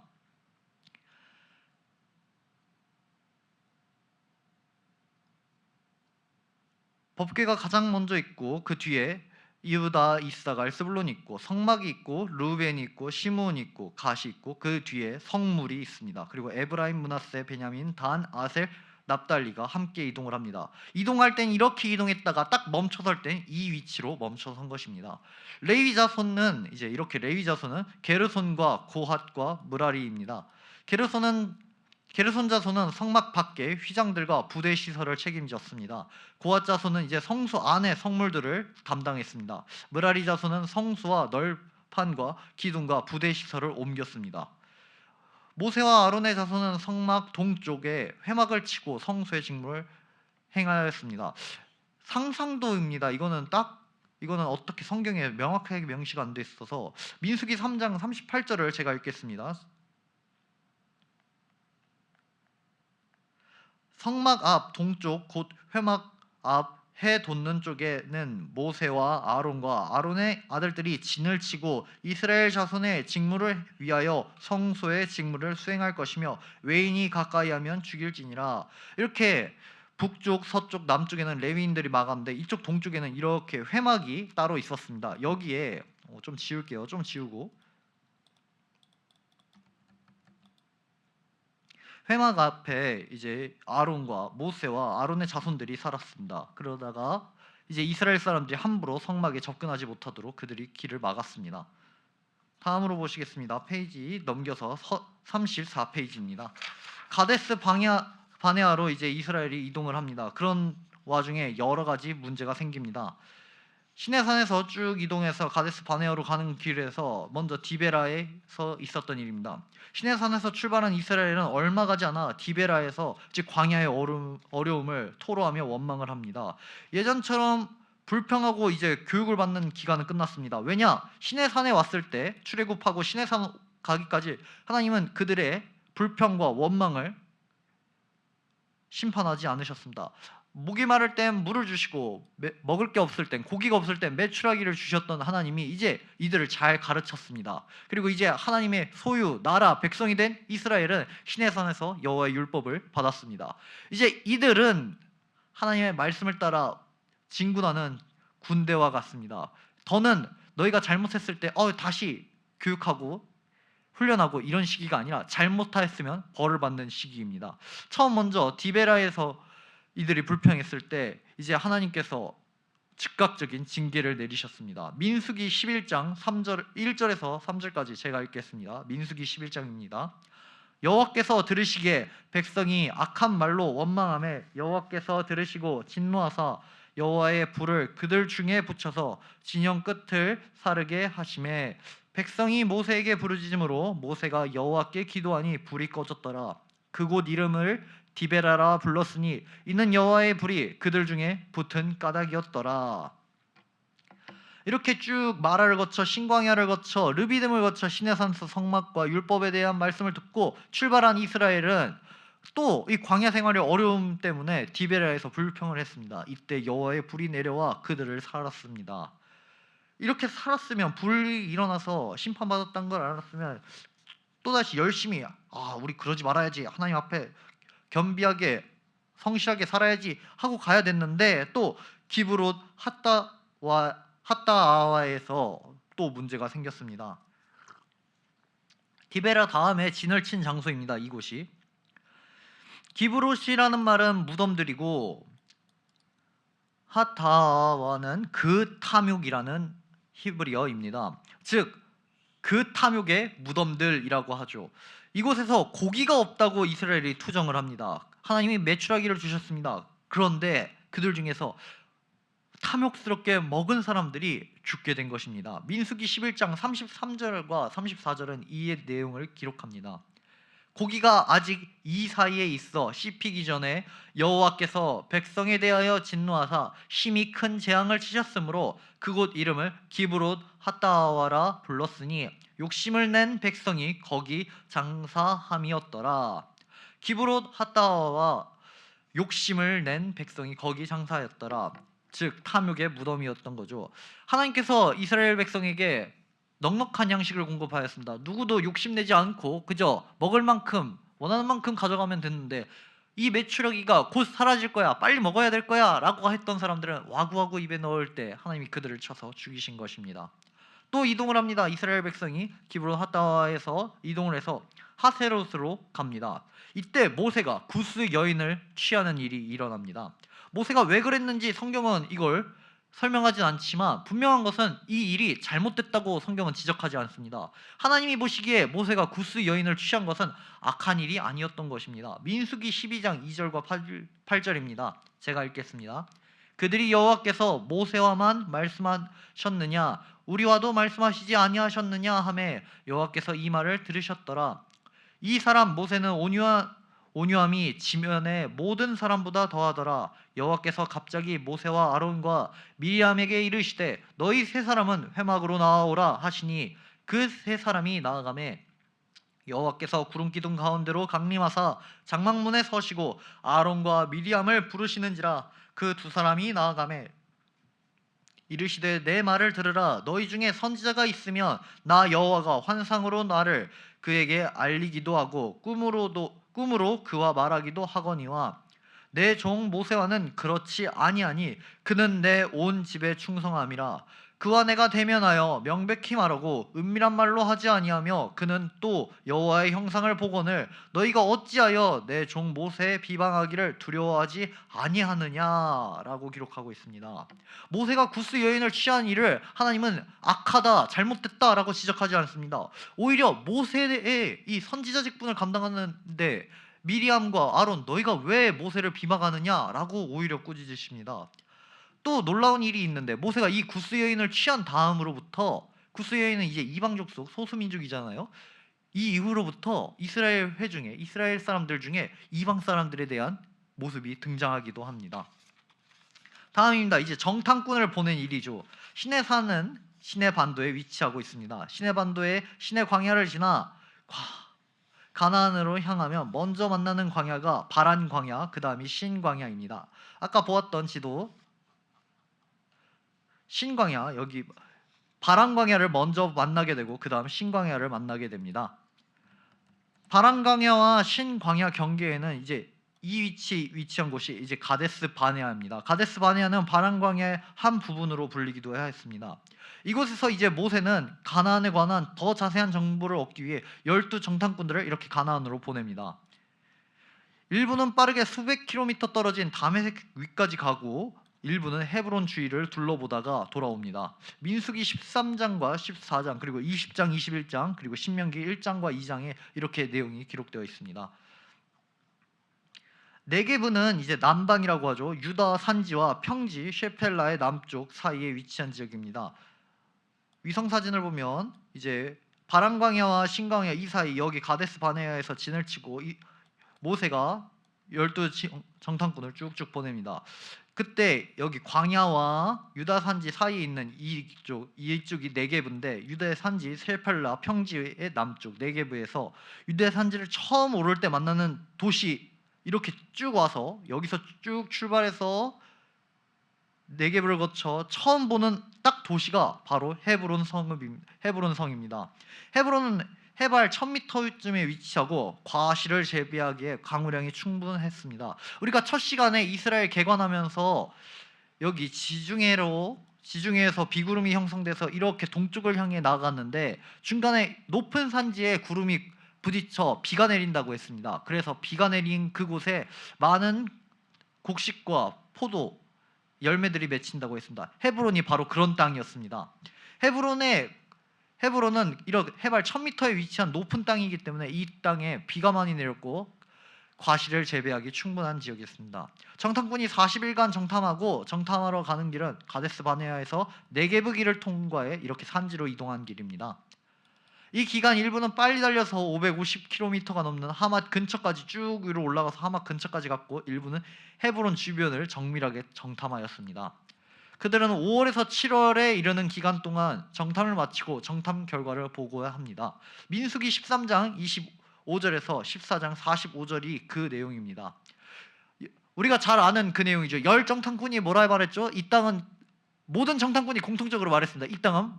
법궤가 가장 먼저 있고 그 뒤에 이후다, 이사갈, 스불론이 있고 성막이 있고 르우벤이 있고 시므온이 있고 갓이 있고 그 뒤에 성물이 있습니다. 그리고 에브라임, 므낫세, 베냐민, 단, 아셀, 납달리가 함께 이동을 합니다. 이동할 땐 이렇게 이동했다가 딱 멈춰설 땐 이 위치로 멈춰선 것입니다. 레위 자손은 게르손과 고핫과 므라리입니다. 게르손 자손은 성막 밖에 휘장들과 부대 시설을 책임졌습니다. 고핫 자손은 이제 성수 안에 성물들을 담당했습니다. 므라리 자손은 성수와 널판과 기둥과 부대 시설을 옮겼습니다. 모세와 아론의 자손은 성막 동쪽에 회막을 치고 성수의 직무를 행하였습니다. 상상도입니다. 이거는 어떻게 성경에 명확하게 명시가 안 돼 있어서 민수기 3장 38절을 제가 읽겠습니다. 성막 앞 동쪽 곧 회막 앞 해 돋는 쪽에는 모세와 아론과 아론의 아들들이 진을 치고 이스라엘 자손의 직무를 위하여 성소의 직무를 수행할 것이며 외인이 가까이 하면 죽일지니라. 이렇게 북쪽, 서쪽, 남쪽에는 레위인들이 막았는데 이쪽 동쪽에는 이렇게 회막이 따로 있었습니다. 여기에 좀 지울게요. 좀 지우고 회막 앞에 이제 아론과 모세와 아론의 자손들이 살았습니다. 그러다가 이제 이스라엘 사람들이 함부로 성막에 접근하지 못하도록 그들이 길을 막았습니다. 다음으로 보시겠습니다. 페이지 넘겨서 34페이지입니다. 가데스 바네아로 이제 이스라엘이 이동을 합니다. 그런 와중에 여러 가지 문제가 생깁니다. 시내산에서 쭉 이동해서 가데스 바네아로 가는 길에서 먼저 디베라에서 있었던 일입니다. 시내산에서 출발한 이스라엘은 얼마 가지 않아 디베라에서 즉 광야의 어려움을 토로하며 원망을 합니다. 예전처럼 불평하고 이제 교육을 받는 기간은 끝났습니다. 왜냐? 시내산에 왔을 때 출애굽하고 시내산 가기까지 하나님은 그들의 불평과 원망을 심판하지 않으셨습니다. 목이 마를 땐 물을 주시고 먹을 게 없을 땐 고기가 없을 땐 메추라기를 주셨던 하나님이 이제 이들을 잘 가르쳤습니다. 그리고 이제 하나님의 소유, 나라, 백성이 된 이스라엘은 시내산에서 여호와의 율법을 받았습니다. 이제 이들은 하나님의 말씀을 따라 진군하는 군대와 같습니다. 더는 너희가 잘못했을 때 다시 교육하고 훈련하고 이런 시기가 아니라 잘못했으면 벌을 받는 시기입니다. 처음 먼저 디베라에서 이들이 불평했을 때 이제 하나님께서 즉각적인 징계를 내리셨습니다. 민수기 11장 1절에서 3절까지 제가 읽겠습니다. 민수기 11장입니다. 여호와께서 들으시기에 백성이 악한 말로 원망하며 여호와께서 들으시고 진노하사 여호와의 불을 그들 중에 붙여서 진영 끝을 사르게 하시매 백성이 모세에게 부르짖음으로 모세가 여호와께 기도하니 불이 꺼졌더라. 그곳 이름을 디베라라 불렀으니 이는 여호와의 불이 그들 중에 붙은 까닭이었더라. 이렇게 쭉 마라를 거쳐 신광야를 거쳐 르비딤을 거쳐 시내산에서 성막과 율법에 대한 말씀을 듣고 출발한 이스라엘은 또 이 광야 생활의 어려움 때문에 디베라에서 불평을 했습니다. 이때 여호와의 불이 내려와 그들을 살았습니다. 이렇게 살았으면 불이 일어나서 심판받았다는 걸 알았으면 또다시 열심히 우리 그러지 말아야지, 하나님 앞에 겸비하게 성실하게 살아야지 하고 가야 됐는데 또 기브롯 핫다아와에서 또 문제가 생겼습니다. 디베라 다음에 진을 친 장소입니다. 이곳이 기브롯이라는 말은 무덤들이고 하타와는 그 탐욕이라는 히브리어입니다. 즉 그 탐욕의 무덤들이라고 하죠. 이곳에서 고기가 없다고 이스라엘이 투정을 합니다. 하나님이 메추라기를 주셨습니다. 그런데 그들 중에서 탐욕스럽게 먹은 사람들이 죽게 된 것입니다. 민수기 11장 33절과 34절은 이 내용을 기록합니다. 고기가 아직 이 사이에 있어 씹히기 전에 여호와께서 백성에 대하여 진노하사 심히 큰 재앙을 치셨으므로 그곳 이름을 기브롯 핫다와라 불렀으니 욕심을 낸 백성이 거기 장사함이었더라. 기브롯 핫다와와 욕심을 낸 백성이 거기 장사하였더라. 즉 탐욕의 무덤이었던 거죠. 하나님께서 이스라엘 백성에게 넉넉한 양식을 공급하였습니다. 누구도 욕심내지 않고 그저 먹을 만큼 원하는 만큼 가져가면 됐는데 이 메추라기가 곧 사라질 거야, 빨리 먹어야 될 거야 라고 했던 사람들은 와구와구 입에 넣을 때 하나님이 그들을 쳐서 죽이신 것입니다. 또 이동을 합니다. 이스라엘 백성이 기브론 핫다와에서 이동을 해서 하세롯으로 갑니다. 이때 모세가 구스 여인을 취하는 일이 일어납니다. 모세가 왜 그랬는지 성경은 이걸 설명하진 않지만 분명한 것은 이 일이 잘못됐다고 성경은 지적하지 않습니다. 하나님이 보시기에 모세가 구스 여인을 취한 것은 악한 일이 아니었던 것입니다. 민수기 12장 2절과 8절입니다. 제가 읽겠습니다. 그들이 여호와께서 모세와만 말씀하셨느냐 우리와도 말씀하시지 아니하셨느냐 하매 여호와께서 이 말을 들으셨더라. 이 사람 모세는 온유함이 지면의 모든 사람보다 더하더라. 여호와께서 갑자기 모세와 아론과 미리암에게 이르시되 너희 세 사람은 회막으로 나아오라 하시니 그 세 사람이 나아가매 여호와께서 구름 기둥 가운데로 강림하사 장막문에 서시고 아론과 미리암을 부르시는지라. 그 두 사람이 나아가매 이르시되 내 말을 들으라. 너희 중에 선지자가 있으면 나 여호와가 환상으로 나를 그에게 알리기도 하고 꿈으로 그와 말하기도 하거니와 내 종 모세와는 그렇지 아니하니 그는 내 온 집에 충성함이라. 그와 내가 대면하여 명백히 말하고 은밀한 말로 하지 아니하며 그는 또 여호와의 형상을 보거늘 너희가 어찌하여 내 종 모세의 비방하기를 두려워하지 아니하느냐라고 기록하고 있습니다. 모세가 구스 여인을 취한 일을 하나님은 악하다, 잘못됐다라고 지적하지 않습니다. 오히려 모세의 이 선지자 직분을 감당하는데 미리암과 아론 너희가 왜 모세를 비방하느냐라고 오히려 꾸짖으십니다. 또 놀라운 일이 있는데 모세가 이 구스 여인을 취한 다음으로부터 구스 여인은 이제 이방 족속 소수민족이잖아요. 이 이후로부터 이스라엘 회중에 이스라엘 사람들 중에 이방 사람들에 대한 모습이 등장하기도 합니다. 다음입니다. 이제 정탐꾼을 보낸 일이죠. 시내산은 시내 반도에 위치하고 있습니다. 시내 반도의 시내 광야를 지나 가나안으로 향하면 먼저 만나는 광야가 바란 광야, 그 다음이 신 광야입니다. 아까 보았던 지도 신 광야, 여기 바란 광야를 먼저 만나게 되고 그 다음 신 광야를 만나게 됩니다. 바란 광야와 신 광야 경계에는 이제 이 위치한 곳이 이제 가데스 바네아입니다. 가데스 바네아는 바란 광야의 한 부분으로 불리기도 했습니다. 이곳에서 이제 모세는 가나안에 관한 더 자세한 정보를 얻기 위해 12 정탐꾼들을 이렇게 가나안으로 보냅니다. 일부는 빠르게 수백 킬로미터 떨어진 다메섹 위까지 가고 일부는 헤브론 주위를 둘러보다가 돌아옵니다. 민수기 13장과 14장 그리고 20장, 21장 그리고 신명기 1장과 2장에 이렇게 내용이 기록되어 있습니다. 네게브는 이제 남방이라고 하죠. 유다 산지와 평지 셰펠라의 남쪽 사이에 위치한 지역입니다. 위성 사진을 보면 이제 바란 광야와 신 광야 이 사이 여기 가데스 바네아에서 진을 치고 모세가 12 정탐꾼을 쭉쭉 보냅니다. 그때 여기 광야와 유다 산지 사이에 있는 이쪽이 네게브인데 유다 산지 셀팔라 평지의 남쪽 네게브에서 유다 산지를 처음 오를 때 만나는 도시 이렇게 쭉 와서 여기서 쭉 출발해서 네게브를 거쳐 처음 보는 딱 도시가 바로 헤브론 성입니다. 헤브론은 해발 1000m쯤에 위치하고 과실을 재배하기에 강우량이 충분했습니다. 우리가 첫 시간에 이스라엘 개관하면서 여기 지중해로 지중해에서 비구름이 형성돼서 이렇게 동쪽을 향해 나아갔는데 중간에 높은 산지에 구름이 부딪혀 비가 내린다고 했습니다. 그래서 비가 내린 그곳에 많은 곡식과 포도 열매들이 맺힌다고 했습니다. 헤브론이 바로 그런 땅이었습니다. 헤브론은 이렇게 해발 1000m에 위치한 높은 땅이기 때문에 이 땅에 비가 많이 내렸고 과실을 재배하기 충분한 지역이었습니다. 정탐꾼이 40일간 정탐하고 정탐하러 가는 길은 가데스 바네아에서 네게브 길을 통과해 이렇게 산지로 이동한 길입니다. 이 기간 일부는 빨리 달려서 550km가 넘는 하맛 근처까지 쭉 위로 올라가서 하맛 근처까지 갔고 일부는 헤브론 주변을 정밀하게 정탐하였습니다. 그들은 5월에서 7월에 이르는 기간 동안 정탐을 마치고 정탐 결과를 보고야 합니다. 민수기 13장 25절에서 14장 45절이 그 내용입니다. 우리가 잘 아는 그 내용이죠. 열 정탐꾼이 뭐라 말했죠? 이 땅은 모든 정탐꾼이 공통적으로 말했습니다. 이 땅은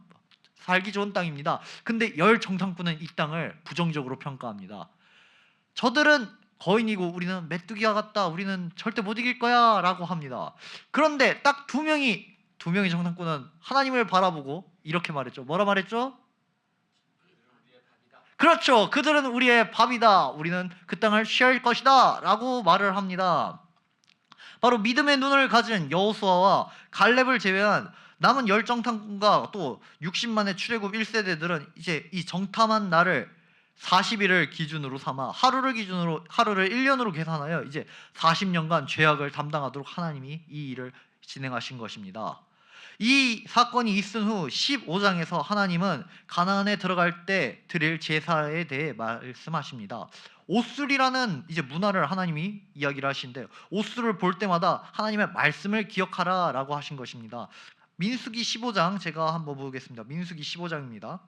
살기 좋은 땅입니다. 근데 열 정탐꾼은 이 땅을 부정적으로 평가합니다. 저들은 거인이고 우리는 메뚜기와 같다. 우리는 절대 못 이길 거야 라고 합니다. 그런데 딱 두 명이 정탐꾼은 하나님을 바라보고 이렇게 말했죠. 뭐라 말했죠? 그렇죠. 그들은 우리의 밥이다. 우리는 그 땅을 취할 것이다 라고 말을 합니다. 바로 믿음의 눈을 가진 여호수아와 갈렙을 제외한 남은 열 정탐꾼과 또 60만의 출애굽 1세대들은 이제 이 정탐한 날을 40일을 기준으로 삼아 하루를 1년으로 계산하여 이제 40년간 죄악을 담당하도록 하나님이 이 일을 진행하신 것입니다. 이 사건이 있은 후 15장에서 하나님은 가나안에 들어갈 때 드릴 제사에 대해 말씀하십니다. 옷술이라는 이제 문화를 하나님이 이야기를 하시는데 옷술을 볼 때마다 하나님의 말씀을 기억하라라고 하신 것입니다. 민수기 15장 제가 한번 보겠습니다. 민수기 15장입니다.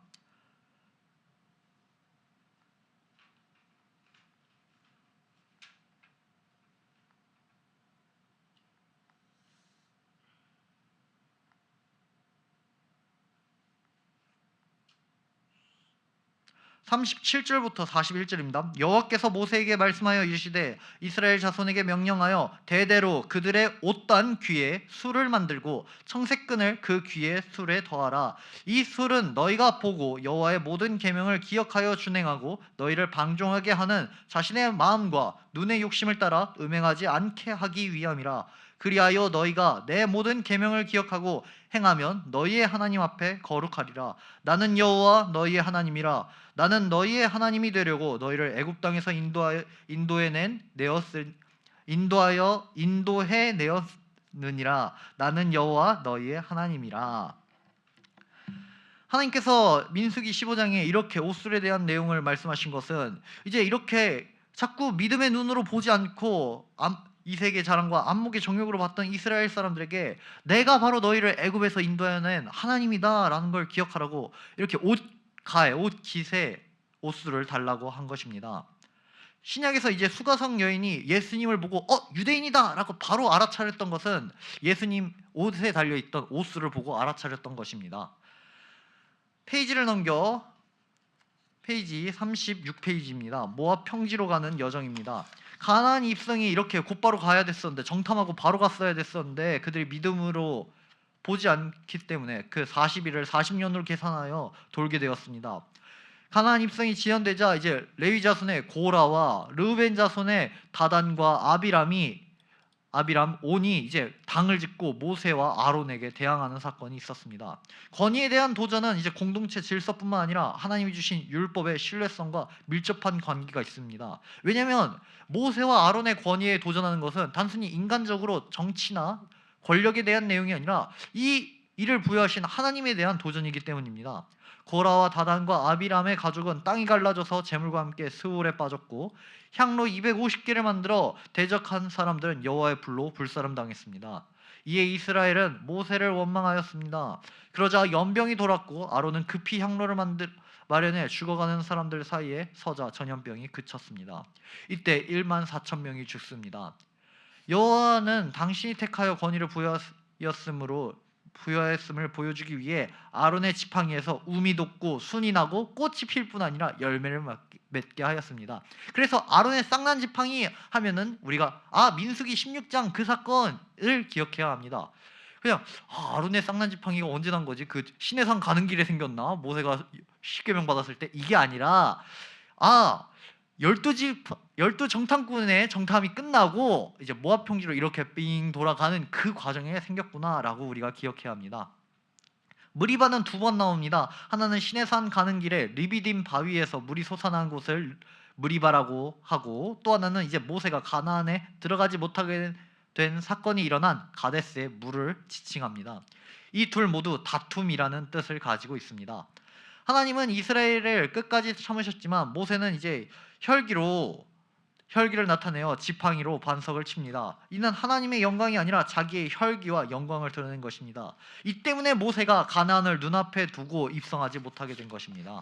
37절부터 41절입니다. 여호와께서 모세에게 말씀하여 이르시되 이스라엘 자손에게 명령하여 대대로 그들의 옷단 귀에 술을 만들고 청색끈을 그 귀에 술에 더하라. 이 술은 너희가 보고 여호와의 모든 계명을 기억하여 준행하고 너희를 방종하게 하는 자신의 마음과 눈의 욕심을 따라 음행하지 않게 하기 위함이라. 그리하여 너희가 내 모든 계명을 기억하고 행하면 너희의 하나님 앞에 거룩하리라. 나는 여호와 너희의 하나님이라. 나는 너희의 하나님이 되려고 너희를 애굽 땅에서 인도해 내었느니라. 나는 여호와 너희의 하나님이라. 하나님께서 민수기 15장에 이렇게 옷술에 대한 내용을 말씀하신 것은 이제 이렇게 자꾸 믿음의 눈으로 보지 않고 이색의 자랑과 안목의 정욕으로 봤던 이스라엘 사람들에게 내가 바로 너희를 애굽에서 인도해낸 하나님이다라는 걸 기억하라고 이렇게 옷깃에 옷술을 달라고 한 것입니다. 신약에서 이제 수가성 여인이 예수님을 보고 유대인이다라고 바로 알아차렸던 것은 예수님 옷에 달려있던 옷술을 보고 알아차렸던 것입니다. 페이지를 넘겨 페이지 36페이지입니다. 모압 평지로 가는 여정입니다. 가나안 입성이 이렇게 곧바로 가야 됐었는데 정탐하고 바로 갔어야 됐었는데 그들이 믿음으로 보지 않기 때문에 그 40일을 40년으로 계산하여 돌게 되었습니다. 가나안 입성이 지연되자 이제 레위 자손의 고라와 르우벤 자손의 다단과 아비람 온이 이제 당을 짓고 모세와 아론에게 대항하는 사건이 있었습니다. 권위에 대한 도전은 이제 공동체 질서뿐만 아니라 하나님이 주신 율법의 신뢰성과 밀접한 관계가 있습니다. 왜냐하면 모세와 아론의 권위에 도전하는 것은 단순히 인간적으로 정치나 권력에 대한 내용이 아니라 이 일을 부여하신 하나님에 대한 도전이기 때문입니다. 고라와 다단과 아비람의 가족은 땅이 갈라져서 재물과 함께 스울에 빠졌고 향로 250개를 만들어 대적한 사람들은 여호와의 불로 불사름 당했습니다. 이에 이스라엘은 모세를 원망하였습니다. 그러자 연병이 돌았고 아론은 급히 향로를 마련해 죽어가는 사람들 사이에 서자 전염병이 그쳤습니다. 이때 1만 4천 명이 죽습니다. 여호와는 당신이 택하여 권위를 부여했음을 보여주기 위해 아론의 지팡이에서 움이 돋고 순이 나고 꽃이 필 뿐 아니라 열매를 맺게 하였습니다. 그래서 아론의 쌍난 지팡이 하면은 우리가 민수기 16장 그 사건을 기억해야 합니다. 그냥 아론의 쌍난 지팡이가 언제 난 거지? 그 시내산 가는 길에 생겼나? 모세가 십계명 받았을 때 이게 아니라 아 열두 정탐꾼의 정탐이 끝나고 이제 모압 평지로 이렇게 삥 돌아가는 그 과정에 생겼구나라고 우리가 기억해야 합니다. 무리바는 두 번 나옵니다. 하나는 시내산 가는 길에 리비딤 바위에서 물이 솟아난 곳을 무리바라고 하고, 또 하나는 이제 모세가 가나안에 들어가지 못하게 된 사건이 일어난 가데스의 물을 지칭합니다. 이 둘 모두 다툼이라는 뜻을 가지고 있습니다. 하나님은 이스라엘을 끝까지 참으셨지만 모세는 이제 혈기를 나타내어 지팡이로 반석을 칩니다. 이는 하나님의 영광이 아니라 자기의 혈기와 영광을 드러낸 것입니다. 이 때문에 모세가 가나안을 눈앞에 두고 입성하지 못하게 된 것입니다.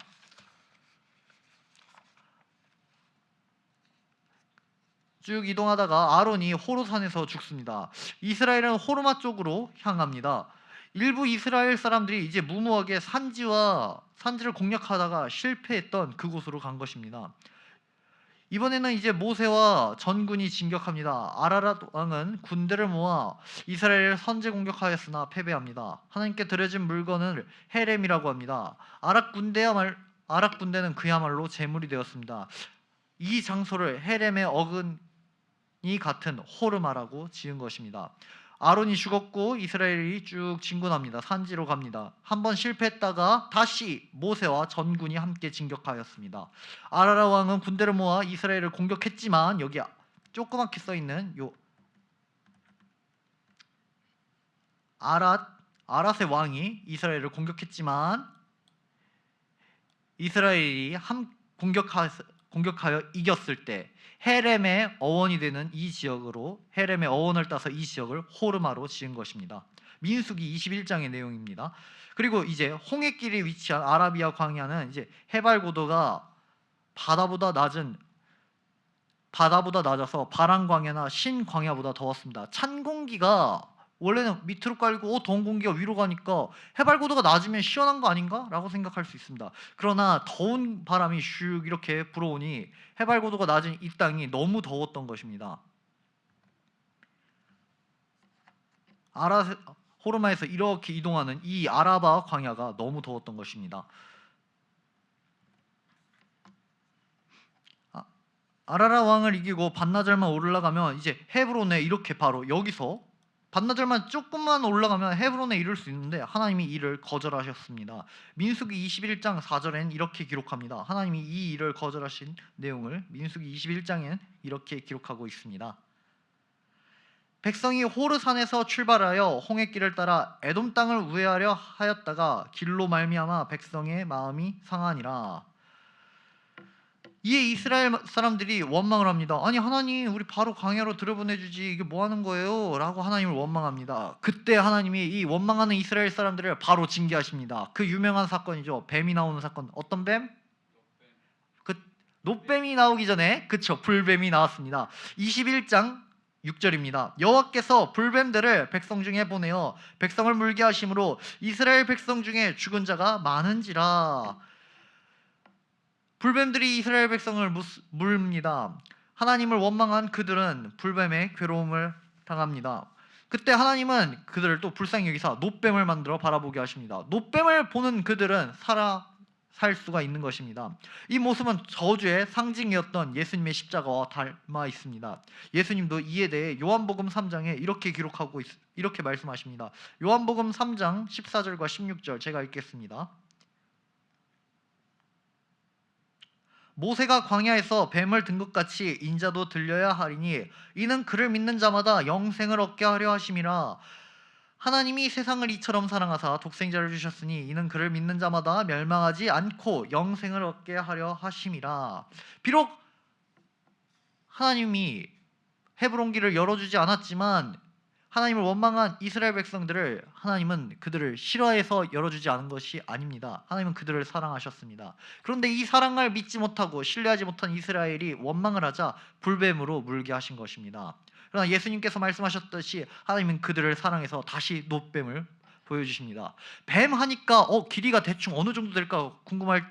쭉 이동하다가 아론이 호르산에서 죽습니다. 이스라엘은 호르마 쪽으로 향합니다. 일부 이스라엘 사람들이 이제 무모하게 산지를 공략하다가 실패했던 그곳으로 간 것입니다. 이번에는 이제 모세와 전군이 진격합니다. 아라랏 왕은 군대를 모아 이스라엘을 선제 공격하였으나 패배합니다. 하나님께 드려진 물건을 헤렘이라고 합니다. 아락 군대는 그야말로 제물이 되었습니다. 이 장소를 헤렘의 어근이 같은 호르마라고 지은 것입니다. 아론이 죽었고 이스라엘이 쭉 진군합니다. 산지로 갑니다. 한번 실패했다가 다시 모세와 전군이 함께 진격하였습니다. 아라라 왕은 군대를 모아 이스라엘을 공격했지만, 여기 조그맣게 써있는 요 아랏의 왕이 이스라엘을 공격했지만 이스라엘이 공격하여 이겼을 때 헤렘의 어원이 되는 이 지역으로, 헤렘의 어원을 따서 이 지역을 호르마로 지은 것입니다. 민수기 21장의 내용입니다. 그리고 이제 홍해길에 위치한 아라비아 광야는 이제 해발 고도가 바다보다 낮아서 바람 광야나 신 광야보다 더웠습니다. 찬 공기가 원래는 밑으로 깔고 더운 공기가 위로 가니까 해발 고도가 낮으면 시원한 거 아닌가? 라고 생각할 수 있습니다. 그러나 더운 바람이 슉 이렇게 불어오니 해발 고도가 낮은 이 땅이 너무 더웠던 것입니다. 호르마에서 이렇게 이동하는 이 아라바 광야가 너무 더웠던 것입니다. 아라라 왕을 이기고 반나절만 올라가면 이제 헤브론에 이렇게 바로 여기서 반나절만 조금만 올라가면 헤브론에 이를 수 있는데 하나님이 이를 거절하셨습니다. 민수기 21장 4절엔 이렇게 기록합니다. 하나님이 이 일을 거절하신 내용을 민수기 21장엔 이렇게 기록하고 있습니다. 백성이 호르산에서 출발하여 홍해길을 따라 에돔 땅을 우회하려 하였다가 길로 말미암아 백성의 마음이 상하니라. 이에 이스라엘 사람들이 원망을 합니다. 아니 하나님, 우리 바로 광야로 들여보내주지, 이게 뭐 하는 거예요? 라고 하나님을 원망합니다. 그때 하나님이 이 원망하는 이스라엘 사람들을 바로 징계하십니다. 그 유명한 사건이죠. 뱀이 나오는 사건. 어떤 뱀? 노뱀이 나오기 전에 불뱀이 나왔습니다. 21장 6절입니다. 여호와께서 불뱀들을 백성 중에 보내어 백성을 물게 하심으로 이스라엘 백성 중에 죽은 자가 많은지라. 불뱀들이 이스라엘 백성을 물립니다. 하나님을 원망한 그들은 불뱀의 괴로움을 당합니다. 그때 하나님은 그들을 또 불쌍히 여기사 놋뱀을 만들어 바라보게 하십니다. 놋뱀을 보는 그들은 살 수가 있는 것입니다. 이 모습은 저주의 상징이었던 예수님의 십자가와 닮아 있습니다. 예수님도 이에 대해 요한복음 3장에 이렇게 말씀하십니다. 요한복음 3장 14절과 16절 제가 읽겠습니다. 모세가 광야에서 뱀을 든 것 같이 인자도 들려야 하리니 이는 그를 믿는 자마다 영생을 얻게 하려 하심이라. 하나님이 세상을 이처럼 사랑하사 독생자를 주셨으니 이는 그를 믿는 자마다 멸망하지 않고 영생을 얻게 하려 하심이라. 비록 하나님이 헤브론 길을 열어주지 않았지만 하나님을 원망한 이스라엘 백성들을 하나님은 그들을 싫어해서 열어주지 않은 것이 아닙니다. 하나님은 그들을 사랑하셨습니다. 그런데 이 사랑을 믿지 못하고 신뢰하지 못한 이스라엘이 원망을 하자 불뱀으로 물게 하신 것입니다. 그러나 예수님께서 말씀하셨듯이 하나님은 그들을 사랑해서 다시 놋뱀을 보여주십니다. 뱀 하니까 길이가 대충 어느 정도 될까 궁금할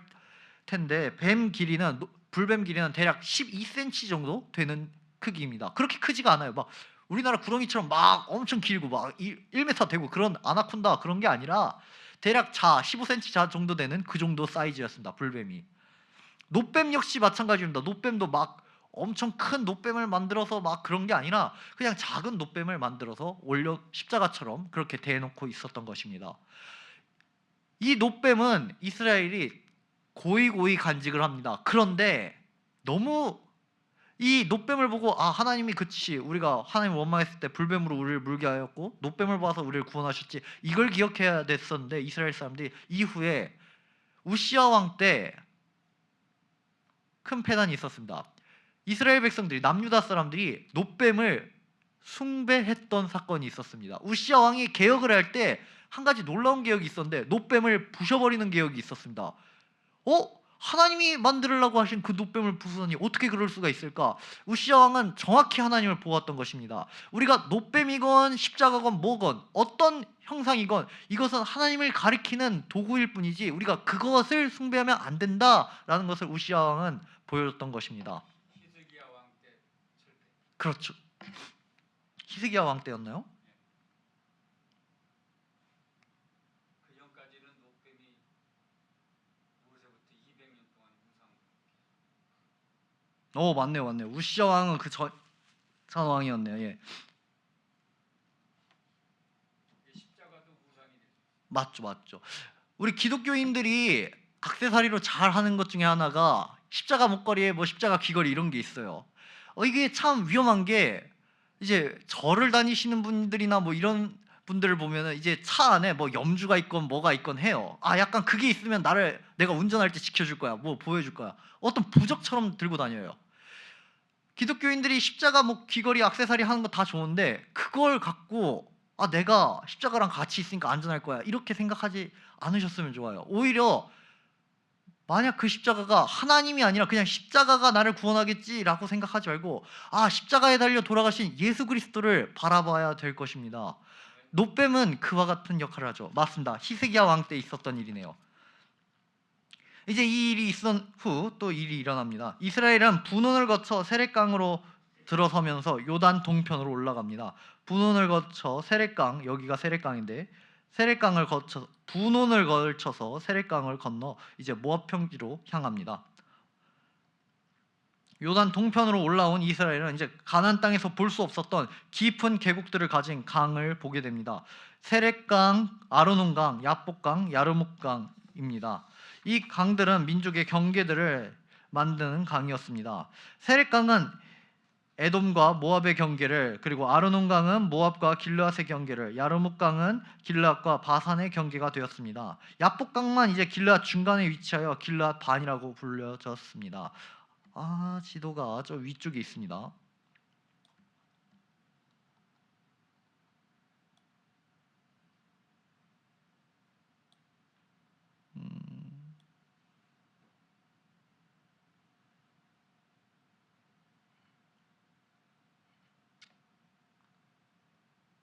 텐데 불뱀 길이는 대략 12cm 정도 되는 크기입니다. 그렇게 크지가 않아요. 막 우리나라 구렁이처럼 막 엄청 길고 막 1m 되고 그런 아나콘다 그런 게 아니라 대략 자 15cm 자 정도 되는 그 정도 사이즈였습니다. 불뱀이. 노뱀 역시 마찬가지입니다. 노뱀도 막 엄청 큰 노뱀을 만들어서 막 그런 게 아니라 그냥 작은 노뱀을 만들어서 올려 십자가처럼 그렇게 대놓고 있었던 것입니다. 이 노뱀은 이스라엘이 고이고이 간직을 합니다. 그런데 너무 이 노뱀을 보고 아 하나님이 그치 우리가 하나님을 원망했을 때 불뱀으로 우리를 물게 하였고 노뱀을 봐서 우리를 구원하셨지 이걸 기억해야 됐었는데 이스라엘 사람들이 이후에 우시아 왕 때 큰 패단이 있었습니다. 이스라엘 백성들이 남유다 사람들이 노뱀을 숭배했던 사건이 있었습니다. 우시아 왕이 개혁을 할 때 한 가지 놀라운 개혁이 있었는데 노뱀을 부셔버리는 개혁이 있었습니다. 하나님이 만들으려고 하신 그 노뱀을 부수다니 어떻게 그럴 수가 있을까? 우시아 왕은 정확히 하나님을 보았던 것입니다. 우리가 노뱀이건 십자가건 뭐건 어떤 형상이건 이것은 하나님을 가리키는 도구일 뿐이지 우리가 그것을 숭배하면 안 된다라는 것을 우시아 왕은 보여줬던 것입니다. 히스기야 왕 때 절대. 그렇죠. 히스기야 왕 때였나요? 그 전까지는 노뱀이 모세부터 200년 동안 우상. 맞네요. 우시아 왕은 그 전 왕이었네요. 예. 십자가도 우상이 됐어. 맞죠. 우리 기독교인들이 액세서리로 잘 하는 것 중에 하나가 십자가 목걸이에 뭐 십자가 귀걸이 이런 게 있어요. 이게 참 위험한 게 이제 절을 다니시는 분들이나 뭐 이런 분들을 보면은 이제 차 안에 뭐 염주가 있건 뭐가 있건 해요. 약간 그게 있으면 내가 운전할 때 지켜줄 거야. 뭐 보여줄 거야. 어떤 부적처럼 들고 다녀요. 기독교인들이 십자가 뭐 귀걸이 액세서리 하는 거 다 좋은데 그걸 갖고 내가 십자가랑 같이 있으니까 안전할 거야 이렇게 생각하지 않으셨으면 좋아요. 오히려 만약 그 십자가가 하나님이 아니라 그냥 십자가가 나를 구원하겠지라고 생각하지 말고 십자가에 달려 돌아가신 예수 그리스도를 바라봐야 될 것입니다. 노뱀은 그와 같은 역할을 하죠. 맞습니다. 히스기야 왕 때 있었던 일이네요. 이제 이 일이 있은 후 또 일이 일어납니다. 이스라엘은 분원을 거쳐 세렛강으로 들어서면서 요단 동편으로 올라갑니다. 분원을 거쳐 세렛강, 여기가 세렛강인데 세렛강을 거쳐 분원을 걸쳐서 세렛강을 건너 이제 모압 평지로 향합니다. 요단 동편으로 올라온 이스라엘은 이제 가나안 땅에서 볼 수 없었던 깊은 계곡들을 가진 강을 보게 됩니다. 세렛강, 아르논강, 야복강, 야르묵강입니다. 이 강들은 민족의 경계들을 만드는 강이었습니다. 세렛강은 에돔과 모압의 경계를, 그리고 아르논강은 모압과 길르앗의 경계를, 야르묵강은 길르앗과 바산의 경계가 되었습니다. 야복강만 이제 길르앗 중간에 위치하여 길르앗 반이라고 불려졌습니다. 지도가 저 위쪽에 있습니다.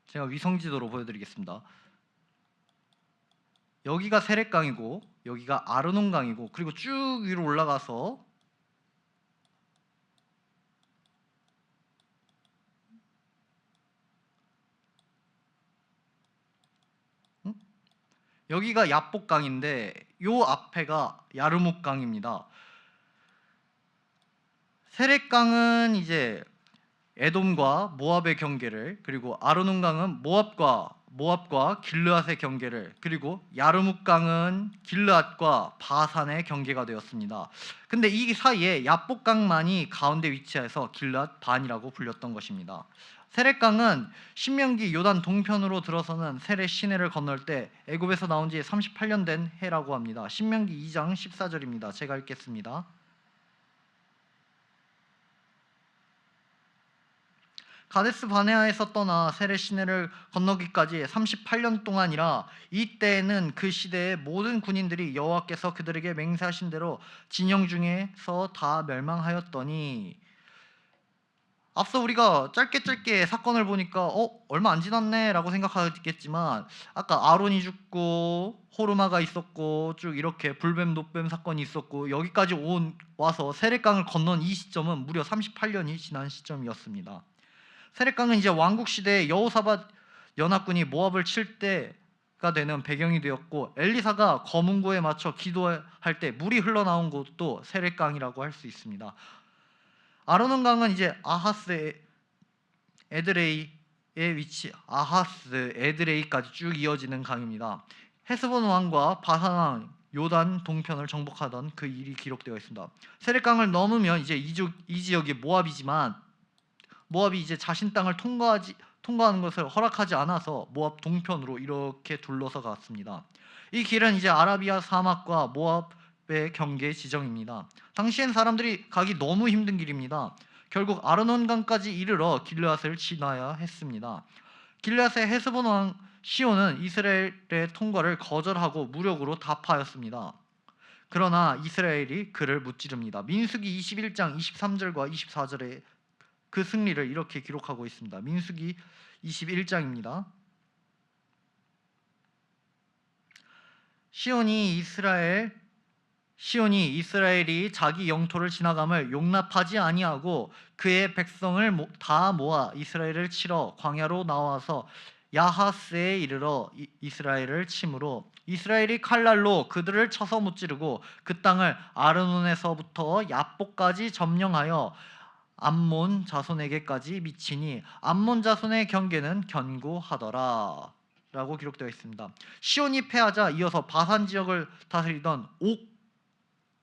제가 위성지도로 보여드리겠습니다. 여기가 세렛강이고 여기가 아르논강이고 그리고 쭉 위로 올라가서 여기가 야복강인데 요 앞에가 야르묵강입니다. 세렛강은 이제 에돔과 모압의 경계를, 그리고 아르논강은 모압과 길르앗의 경계를, 그리고 야르묵강은 길르앗과 바산의 경계가 되었습니다. 근데 이 사이에 야복강만이 가운데 위치해서 길르앗 반이라고 불렸던 것입니다. 세렛강은 신명기 요단 동편으로 들어서는 세렛 시내를 건널 때 애굽에서 나온 지 38년 된 해라고 합니다. 신명기 2장 14절입니다. 제가 읽겠습니다. 가데스 바네아에서 떠나 세렛 시내를 건너기까지 38년 동안이라 이때에는 그 시대의 모든 군인들이 여호와께서 그들에게 맹세하신 대로 진영 중에서 다 멸망하였더니, 앞서 우리가 짧게 사건을 보니까 얼마 안 지났네 라고 생각하겠지만 아까 아론이 죽고 호르마가 있었고 쭉 이렇게 불뱀 노뱀 사건이 있었고 여기까지 와서 세렛강을 건넌 이 시점은 무려 38년이 지난 시점이었습니다. 세렛강은 이제 왕국 시대에 여호사밧 연합군이 모압을 칠 때가 되는 배경이 되었고, 엘리사가 거문고에 맞춰 기도할 때 물이 흘러나온 곳도 세렛강이라고 할 수 있습니다. 아르논강은 이제 아하스 에드레이의 위치, 아하스 에드레이까지 쭉 이어지는 강입니다. 헤스본 왕과 바산 왕 요단 동편을 정복하던 그 일이 기록되어 있습니다. 세렛강을 넘으면 이제 이 지역이 모압이지만, 모압이 이제 자신 땅을 통과하는 것을 허락하지 않아서 모압 동편으로 이렇게 둘러서 갔습니다. 이 길은 이제 아라비아 사막과 모압의 경계 지정입니다. 당시엔 사람들이 가기 너무 힘든 길입니다. 결국 아르논강까지 이르러 길르앗을 지나야 했습니다. 길르앗의 헤스본 왕 시온은 이스라엘의 통과를 거절하고 무력으로 답하였습니다. 그러나 이스라엘이 그를 무찌릅니다. 민수기 21장 23절과 24절에 그 승리를 이렇게 기록하고 있습니다. 민수기 21장입니다. 시온이 이스라엘이 자기 영토를 지나감을 용납하지 아니하고 그의 백성을 다 모아 이스라엘을 치러 광야로 나와서 야하스에 이르러 이스라엘을 치므로 이스라엘이 칼날로 그들을 쳐서 무찌르고 그 땅을 아르논에서부터 야복까지 점령하여 암몬 자손에게까지 미치니 암몬 자손의 경계는 견고하더라 라고 기록되어 있습니다. 시온이 패하자 이어서 바산 지역을 다스리던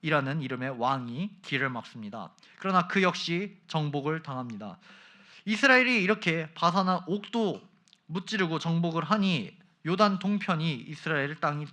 옥이라는 이름의 왕이 길을 막습니다. 그러나 그 역시 정복을 당합니다. 이스라엘이 이렇게 바산한 옥도 무찌르고 정복을 하니 요단 동편이 이스라엘 땅이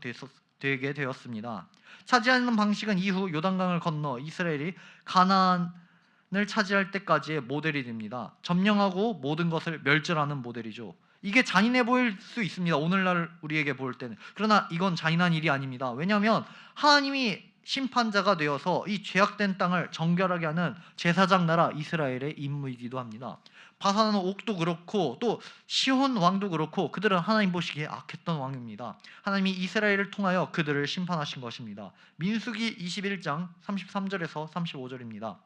되게 되었습니다. 차지하는 방식은 이후 요단강을 건너 이스라엘이 가나안을 차지할 때까지의 모델이 됩니다. 점령하고 모든 것을 멸절하는 모델이죠. 이게 잔인해 보일 수 있습니다. 오늘날 우리에게 볼 때는. 그러나 이건 잔인한 일이 아닙니다. 왜냐하면 하나님이 심판자가 되어서 이 죄악된 땅을 정결하게 하는 제사장 나라 이스라엘의 임무이기도 합니다. 바산은 옥도 그렇고 또 시혼 왕도 그렇고 그들은 하나님 보시기에 악했던 왕입니다. 하나님이 이스라엘을 통하여 그들을 심판하신 것입니다. 민수기 21장 33절에서 35절입니다.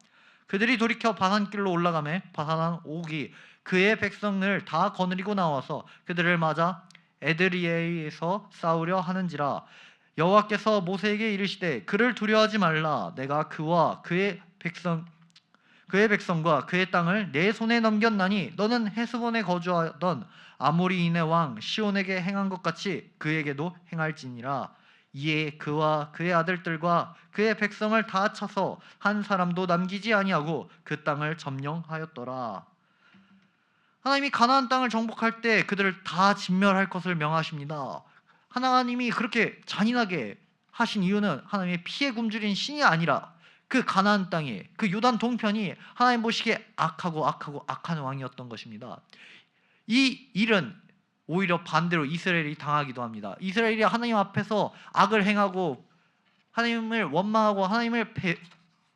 그들이 돌이켜 바산길로 올라가매 바산한 옥이 그의 백성을 다 거느리고 나와서 그들을 맞아 에드리에에서 싸우려 하는지라. 여호와께서 모세에게 이르시되 그를 두려워하지 말라. 내가 그와 그의 백성과 그의 땅을 내 손에 넘겼나니 너는 헤스본에 거주하던 아모리인의 왕 시온에게 행한 것 같이 그에게도 행할지니라. 이에 그와 그의 아들들과 그의 백성을 다 쳐서 한 사람도 남기지 아니하고 그 땅을 점령하였더라. 하나님이 가나안 땅을 정복할 때 그들을 다 진멸할 것을 명하십니다. 하나님이 그렇게 잔인하게 하신 이유는 하나님의 피에 굶주린 신이 아니라 그 가나안 땅에 그 요단 동편이 하나님 보시기에 악한 왕이었던 것입니다. 이 일은 오히려 반대로 이스라엘이 당하기도 합니다. 이스라엘이 하나님 앞에서 악을 행하고 하나님을 원망하고 하나님을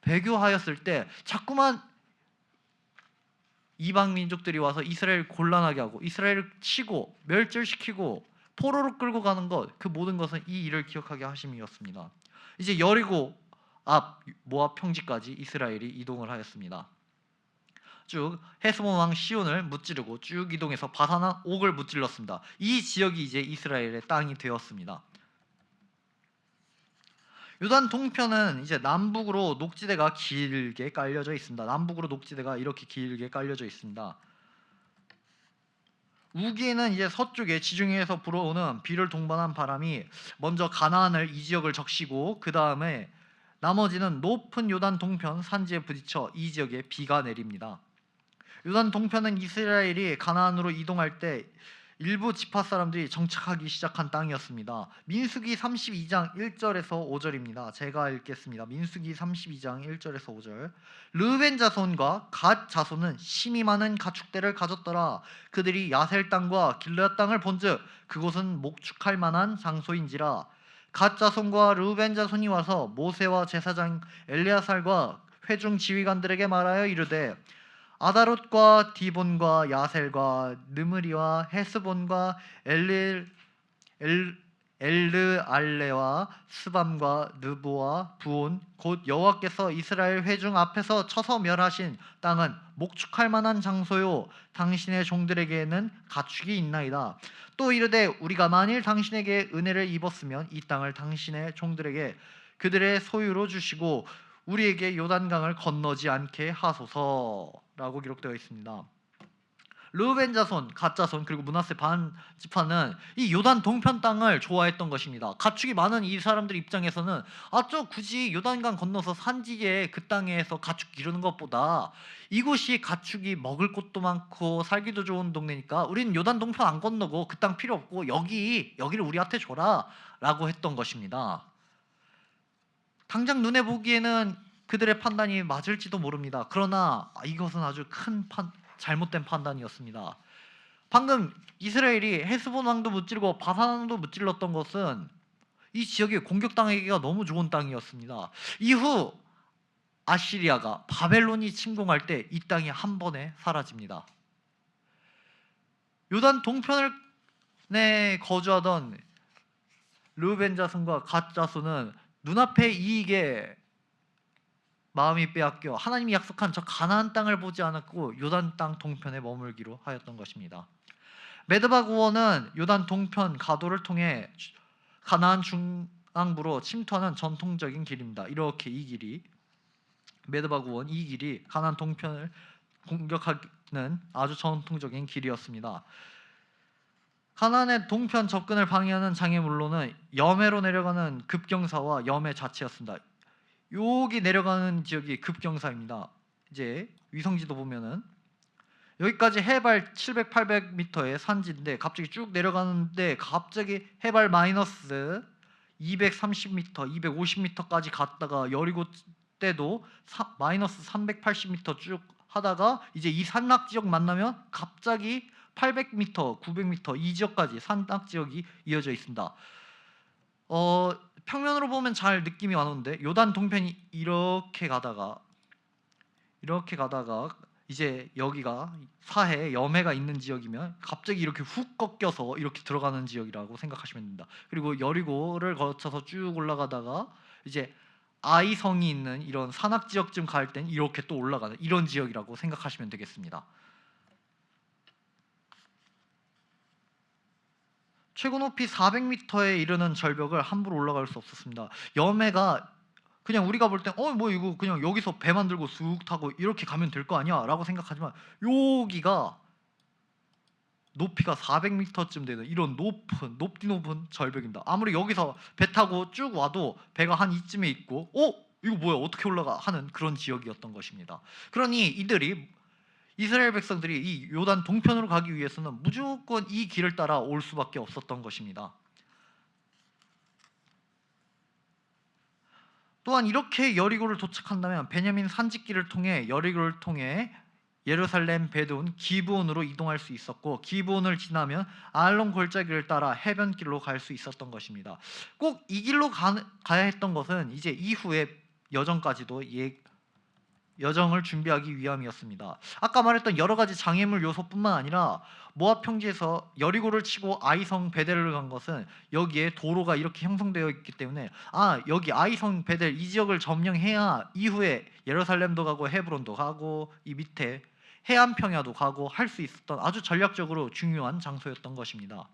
배교하였을 때 자꾸만 이방 민족들이 와서 이스라엘을 곤란하게 하고 이스라엘을 치고 멸절시키고 포로로 끌고 가는 것, 그 모든 것은 이 일을 기억하게 하심이었습니다. 이제 여리고 앞 모압 평지까지 이스라엘이 이동을 하였습니다. 쭉 헤스본 왕 시온을 무찌르고 쭉 이동해서 바산한 옥을 무찔렀습니다. 이 지역이 이제 이스라엘의 땅이 되었습니다. 요단 동편은 이제 남북으로 녹지대가 길게 깔려져 있습니다. 남북으로 녹지대가 이렇게 길게 깔려져 있습니다. 우기에는 이제 서쪽에 지중해에서 불어오는 비를 동반한 바람이 먼저 가나안을 이 지역을 적시고 그 다음에 나머지는 높은 요단 동편 산지에 부딪혀 이 지역에 비가 내립니다. 요단 동편은 이스라엘이 가나안으로 이동할 때 일부 지파 사람들이 정착하기 시작한 땅이었습니다. 민수기 32장 1절에서 5절입니다. 제가 읽겠습니다. 민수기 32장 1절에서 5절. 르벤 자손과 갓 자손은 심히 많은 가축대를 가졌더라. 그들이 야셀 땅과 길르앗 땅을 본즉 그곳은 목축할 만한 장소인지라. 갓 자손과 르벤 자손이 와서 모세와 제사장 엘리야살과 회중 지휘관들에게 말하여 이르되 아다롯과 디본과 야셀과 느므리와 헤스본과 엘르알레와 스밤과 느보와 부온 곧 여호와께서 이스라엘 회중 앞에서 쳐서 멸하신 땅은 목축할 만한 장소요 당신의 종들에게는 가축이 있나이다. 또 이르되 우리가 만일 당신에게 은혜를 입었으면 이 땅을 당신의 종들에게 그들의 소유로 주시고 우리에게 요단강을 건너지 않게 하소서라고 기록되어 있습니다. 르우벤 자손, 갓 자손 그리고 므낫세 반 지파는 이 요단 동편 땅을 좋아했던 것입니다. 가축이 많은 이 사람들 입장에서는 저 굳이 요단강 건너서 산지에 그 땅에서 가축 기르는 것보다 이곳이 가축이 먹을 곳도 많고 살기도 좋은 동네니까 우리는 요단 동편 안 건너고 그 땅 필요 없고 여기를 우리한테 줘라라고 했던 것입니다. 당장 눈에 보기에는 그들의 판단이 맞을지도 모릅니다. 그러나 이것은 아주 큰 잘못된 판단이었습니다. 방금 이스라엘이 헤스본 왕도 무찌르고 바산 왕도 무찔렀던 것은 이 지역이 공격당하기가 너무 좋은 땅이었습니다. 이후 아시리아가 바벨론이 침공할 때 이 땅이 한 번에 사라집니다. 요단 동편에 거주하던 르우벤 자손과 갓 자손은 눈앞의 이익에 마음이 빼앗겨 하나님이 약속한 저 가나안 땅을 보지 않았고 요단 땅 동편에 머물기로 하였던 것입니다. 메드바 구원은 요단 동편 가도를 통해 가나안 중앙부로 침투하는 전통적인 길입니다. 이렇게 이 길이 메드바 구원 이 길이 가나안 동편을 공격하는 아주 전통적인 길이었습니다. 가나안의 동편 접근을 방해하는 장애물로는 여매로 내려가는 급경사와 여매 자체였습니다. 여기 내려가는 지역이 급경사입니다. 이제 위성지도 보면은 여기까지 해발 700, 800m의 산지인데 갑자기 쭉 내려가는데 갑자기 해발 마이너스 230m, 250m까지 갔다가 여리고 때도 마이너스 380m 쭉 하다가 이제 이 산악 지역 만나면 갑자기 800m, 900m 이 지역까지 산악 지역이 이어져 있습니다. 평면으로 보면 잘 느낌이 와는데 요단 동편이 이렇게 가다가 이제 여기가 사해 여매가 있는 지역이면 갑자기 이렇게 훅 꺾여서 이렇게 들어가는 지역이라고 생각하시면 됩니다. 그리고 여리고를 거쳐서 쭉 올라가다가 이제 아이성이 있는 이런 산악 지역쯤 갈 땐 이렇게 또 올라가는 이런 지역이라고 생각하시면 되겠습니다. 최고 높이 400m에 이르는 절벽을 함부로 올라갈 수 없었습니다. 여매가 그냥 우리가 볼 때 뭐 이거 그냥 여기서 배 만들고 쑥 타고 이렇게 가면 될 거 아니야 라고 생각하지만 여기가 높이가 400m쯤 되는 이런 높디 높은 절벽입니다. 아무리 여기서 배 타고 쭉 와도 배가 한 이쯤에 있고 이거 뭐야 어떻게 올라가 하는 그런 지역이었던 것입니다. 그러니 이스라엘 백성들이 이 요단 동편으로 가기 위해서는 무조건 이 길을 따라 올 수밖에 없었던 것입니다. 또한 이렇게 여리고를 도착한다면 베냐민 산지길을 통해 여리고를 통해 예루살렘 베드온 기브온으로 이동할 수 있었고 기브온을 지나면 아알론 골짜기를 따라 해변길로 갈 수 있었던 것입니다. 꼭 이 길로 가야 했던 것은 이제 이후의 여정을 준비하기 위함이었습니다. 아까 말했던 여러 가지 장애물 요소뿐만 아니라 모압 평지에서 여리고를 치고 아이성 베델을 간 것은 여기에 도로가 이렇게 형성되어 있기 때문에 여기 아이성 베델 이 지역을 점령해야 이후에 예루살렘도 가고 헤브론도 가고 이 밑에 해안 평야도 가고 할 수 있었던 아주 전략적으로 중요한 장소였던 것입니다.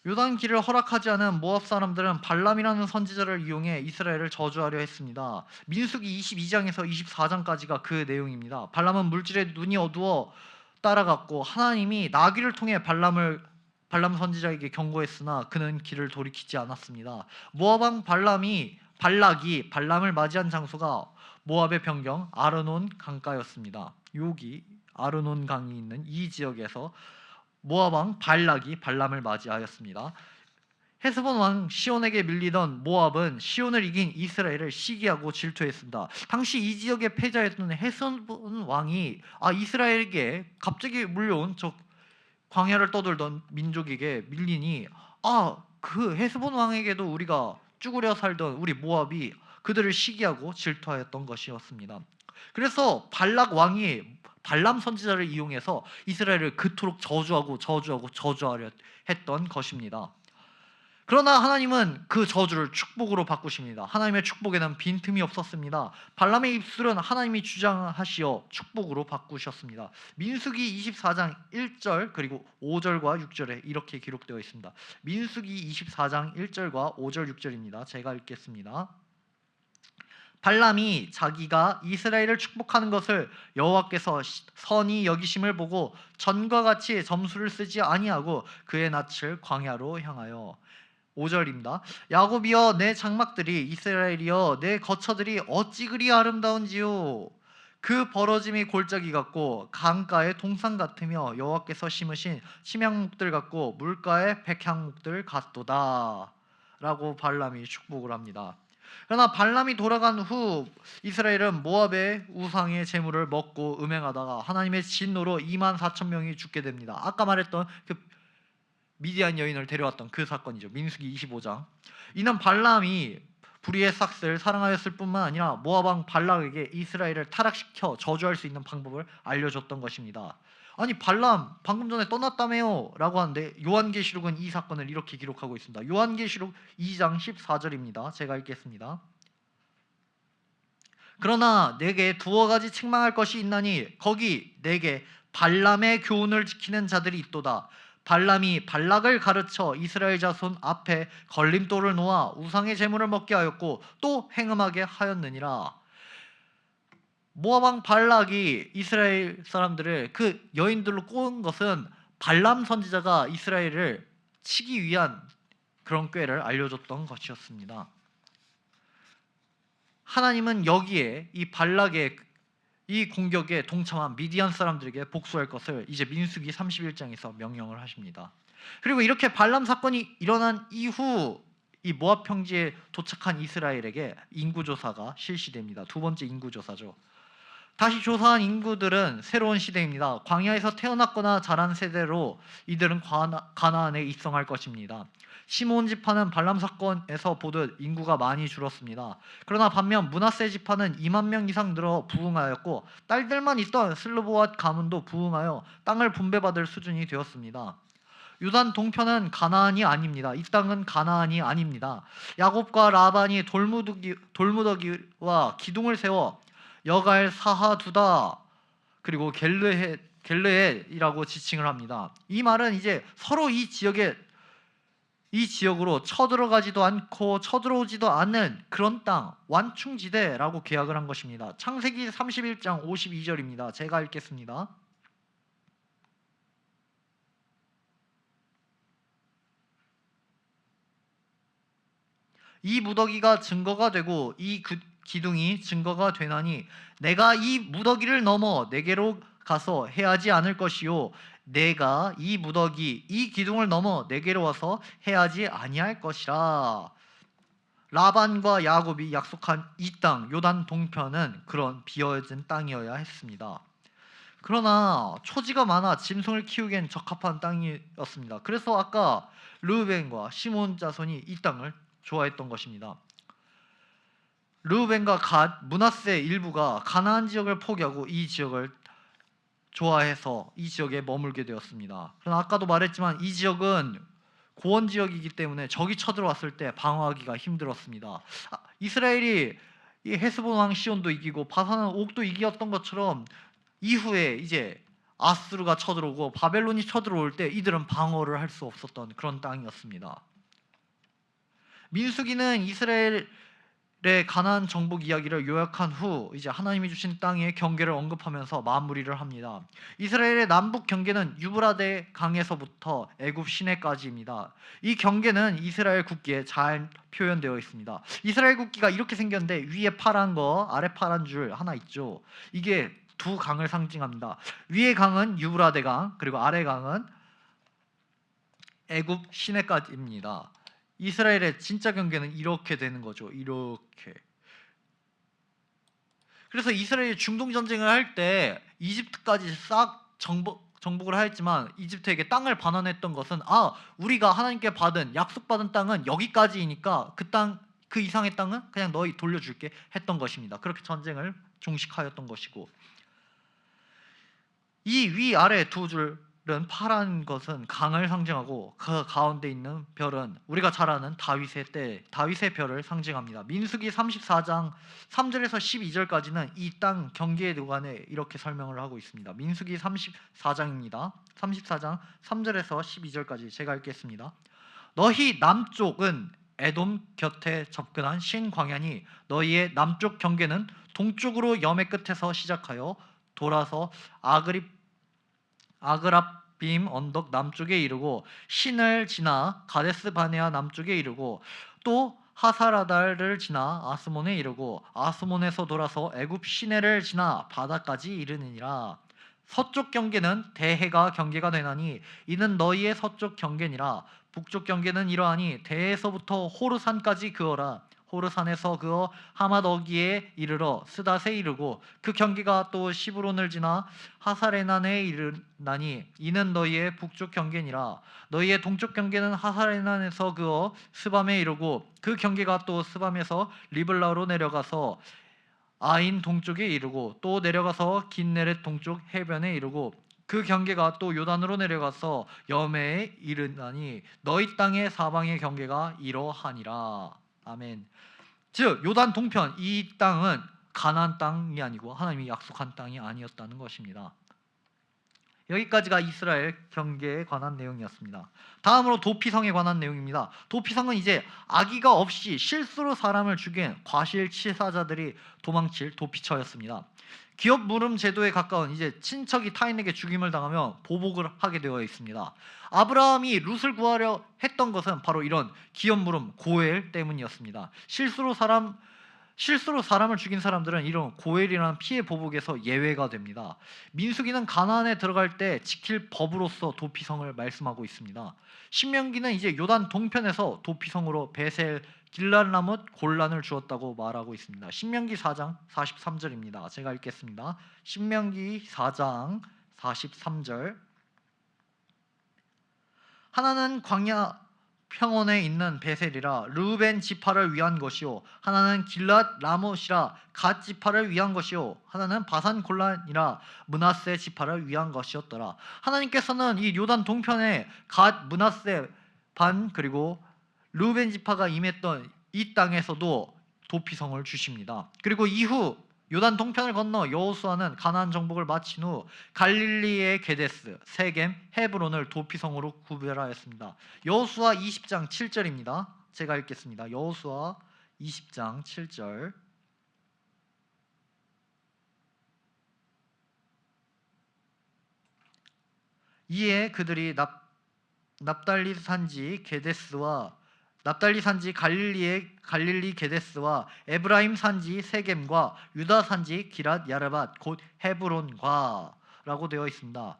요단길을 허락하지 않은 모압 사람들은 발람이라는 선지자를 이용해 이스라엘을 저주하려 했습니다. 민수기 22장에서 24장까지가 그 내용입니다. 발람은 물질에 눈이 어두워 따라갔고 하나님이 나귀를 통해 발람 선지자에게 경고했으나 그는 길을 돌이키지 않았습니다. 모압 왕 발락이 발람을 맞이한 장소가 모압의 변경 아르논 강가였습니다. 여기 아르논 강이 있는 이 지역에서 모압 왕 발락이 발람을 맞이하였습니다. 헤스본 왕 시온에게 밀리던 모압은 시온을 이긴 이스라엘을 시기하고 질투했습니다. 당시 이 지역의 패자였던 헤스본 왕이 이스라엘에게 갑자기 물려온 저 광야를 떠돌던 민족에게 밀리니 그 헤스본 왕에게도 우리가 쭈그려 살던 우리 모압이 그들을 시기하고 질투하였던 것이었습니다. 그래서 발락 왕이 발람 선지자를 이용해서 이스라엘을 그토록 저주하려 했던 것입니다. 그러나 하나님은 그 저주를 축복으로 바꾸십니다. 하나님의 축복에는 빈틈이 없었습니다. 발람의 입술은 하나님이 주장하시어 축복으로 바꾸셨습니다. 민수기 24장 1절 그리고 5절과 6절에 이렇게 기록되어 있습니다. 민수기 24장 1절과 5절 6절입니다. 제가 읽겠습니다. 발람이 자기가 이스라엘을 축복하는 것을 여호와께서 선히 여기심을 보고 전과 같이 점수를 쓰지 아니하고 그의 낯을 광야로 향하여 5절입니다. 야곱이여 내 장막들이 이스라엘이여 내 거처들이 어찌 그리 아름다운지요. 그 벌어짐이 골짜기 같고 강가의 동산 같으며 여호와께서 심으신 침향목들 같고 물가의 백향목들 같도다 라고 발람이 축복을 합니다. 그러나 발람이 돌아간 후 이스라엘은 모압의 우상의 제물을 먹고 음행하다가 하나님의 진노로 24,000명이 죽게 됩니다. 아까 말했던 그 미디안 여인을 데려왔던 그 사건이죠. 민수기 25장. 이는 발람이 불의의 삭스를 사랑하였을 뿐만 아니라 모압 왕 발락에게 이스라엘을 타락시켜 저주할 수 있는 방법을 알려줬던 것입니다. 아니 발람 방금 전에 떠났다며요 라고 하는데 요한계시록은 이 사건을 이렇게 기록하고 있습니다. 요한계시록 2장 14절입니다. 제가 읽겠습니다. 그러나 내게 두어 가지 책망할 것이 있나니 거기 내게 발람의 교훈을 지키는 자들이 있도다. 발람이 발락을 가르쳐 이스라엘 자손 앞에 걸림돌을 놓아 우상의 제물을 먹게 하였고 또 행음하게 하였느니라. 모압 왕 발락이 이스라엘 사람들을 그 여인들로 꼬은 것은 발람 선지자가 이스라엘을 치기 위한 그런 꾀를 알려줬던 것이었습니다. 하나님은 여기에 이 발락의 이 공격에 동참한 미디안 사람들에게 복수할 것을 이제 민수기 31장에서 명령을 하십니다. 그리고 이렇게 발람 사건이 일어난 이후 이 모압 평지에 도착한 이스라엘에게 인구조사가 실시됩니다. 두 번째 인구조사죠. 다시 조사한 인구들은 새로운 시대입니다. 광야에서 태어났거나 자란 세대로 이들은 가나안에 입성할 것입니다. 시므온 지파는 발람 사건에서 보듯 인구가 많이 줄었습니다. 그러나 반면 므낫세 지파는 2만 명 이상 늘어 부흥하였고 딸들만 있던 슬로보앗 가문도 부흥하여 땅을 분배받을 수준이 되었습니다. 유단 동편은 가나안이 아닙니다. 이 땅은 가나안이 아닙니다. 야곱과 라반이 돌무더기와 기둥을 세워 여갈 사하두다 그리고 겔르헷이라고 지칭을 합니다. 이 말은 이제 서로 이 지역으로 쳐들어가지도 않고 쳐들어오지도 않는 그런 땅, 완충지대라고 계약을 한 것입니다. 창세기 31장 52절입니다. 제가 읽겠습니다. 이 무더기가 증거가 되고 이 기둥이 증거가 되나니 내가 이 무더기를 넘어 내게로 가서 해하지 않을 것이요 내가 이 무더기 이 기둥을 넘어 내게로 와서 해하지 아니할 것이라. 라반과 야곱이 약속한 이 땅 요단 동편은 그런 비어진 땅이어야 했습니다. 그러나 초지가 많아 짐승을 키우기엔 적합한 땅이었습니다. 그래서 아까 르우벤과 시몬 자손이 이 땅을 좋아했던 것입니다. 르우벤과 갓, 므낫세 일부가 가나안 지역을 포기하고 이 지역을 좋아해서 이 지역에 머물게 되었습니다. 그러나 아까도 말했지만 이 지역은 고원 지역이기 때문에 적이 쳐들어왔을 때 방어하기가 힘들었습니다. 이스라엘이 이 헤스본 왕 시온도 이기고 바산 옥도 이겼던 것처럼 이후에 이제 아수르가 쳐들어오고 바벨론이 쳐들어올 때 이들은 방어를 할 수 없었던 그런 땅이었습니다. 민수기는 이스라엘의 가나안 정복 이야기를 요약한 후 이제 하나님이 주신 땅의 경계를 언급하면서 마무리를 합니다. 이스라엘의 남북 경계는 유브라데 강에서부터 애굽 시내까지입니다. 이 경계는 이스라엘 국기에 잘 표현되어 있습니다. 이스라엘 국기가 이렇게 생겼는데 위에 파란 거, 아래 파란 줄 하나 있죠. 이게 두 강을 상징합니다. 위의 강은 유브라데 강, 그리고 아래 강은 애굽 시내까지입니다. 이스라엘의 진짜 경계는 이렇게 되는 거죠. 이렇게. 그래서 이스라엘이 중동 전쟁을 할 때 이집트까지 싹 정복을 하였지만 이집트에게 땅을 반환했던 것은 우리가 하나님께 받은 약속받은 땅은 여기까지이니까 그 이상의 땅은 그냥 너희 돌려줄게 했던 것입니다. 그렇게 전쟁을 종식하였던 것이고 이 위아래 두 줄은 파란 것은 강을 상징하고 그 가운데 있는 별은 우리가 잘 아는 다윗의 별을 상징합니다. 민수기 34장 3절에서 12절까지는 이 땅 경계에 관해 이렇게 설명을 하고 있습니다. 민수기 34장입니다. 34장 3절에서 12절까지 제가 읽겠습니다. 너희 남쪽은 에돔 곁에 접근한 신광야니 너희의 남쪽 경계는 동쪽으로 염해 끝에서 시작하여 돌아서 아그랍빔 언덕 남쪽에 이르고 신을 지나 가데스 바네아 남쪽에 이르고 또 하사라달을 지나 아스몬에 이르고 아스몬에서 돌아서 애굽 시내를 지나 바다까지 이르느니라. 서쪽 경계는 대해가 경계가 되나니 이는 너희의 서쪽 경계니라. 북쪽 경계는 이러하니 대에서부터 호르산까지 그어라. 호르산에서 그어 하맛어기에 이르러 스닷에 이르고 그 경계가 또 시브론을 지나 하사레난에 이르나니 이는 너희의 북쪽 경계니라. 너희의 동쪽 경계는 하사레난에서 그어 스밤에 이르고 그 경계가 또 스밤에서 리블라로 내려가서 아인 동쪽에 이르고 또 내려가서 긴네렛 동쪽 해변에 이르고 그 경계가 또 요단으로 내려가서 여매에 이르나니 너희 땅의 사방의 경계가 이러하니라. 아멘. 즉 요단 동편 이 땅은 가나안 땅이 아니고 하나님이 약속한 땅이 아니었다는 것입니다. 여기까지가 이스라엘 경계에 관한 내용이었습니다. 다음으로 도피성에 관한 내용입니다. 도피성은 이제 아기가 없이 실수로 사람을 죽인 과실치사자들이 도망칠 도피처였습니다. 기업 물음 제도에 가까운 이제 친척이 타인에게 죽임을 당하면 보복을 하게 되어 있습니다. 아브라함이 룻을 구하려 했던 것은 바로 이런 기업 물음 고엘 때문이었습니다. 실수로 사람을 죽인 사람들은 이런 고엘이라는 피해 보복에서 예외가 됩니다. 민수기는 가나안에 들어갈 때 지킬 법으로서 도피성을 말씀하고 있습니다. 신명기는 이제 요단 동편에서 도피성으로 베셀, 길랄라뭇, 골란을 주었다고 말하고 있습니다. 신명기 4장 43절입니다. 제가 읽겠습니다. 신명기 4장 43절. 하나는 광야 평원에 있는 베셀이라 르우벤 지파를 위한 것이요 하나는 길랏 라못이라 갓 지파를 위한 것이요 하나는 바산 골란이라 므낫세 지파를 위한 것이었더라. 하나님께서는 이 요단 동편에 갓 므낫세 반 그리고 르우벤 지파가 임했던 이 땅에서도 도피성을 주십니다. 그리고 이후 요단 동편을 건너 여호수아는 가나안 정복을 마친 후 갈릴리의 게데스, 세겜, 헤브론을 도피성으로 구별하였습니다. 여호수아 20장 7절입니다. 제가 읽겠습니다. 여호수아 20장 7절. 이에 그들이 납달리 산지 갈릴리 게데스와 에브라임 산지 세겜과 유다 산지 기랏 야르밧 곧 헤브론과 라고 되어 있습니다.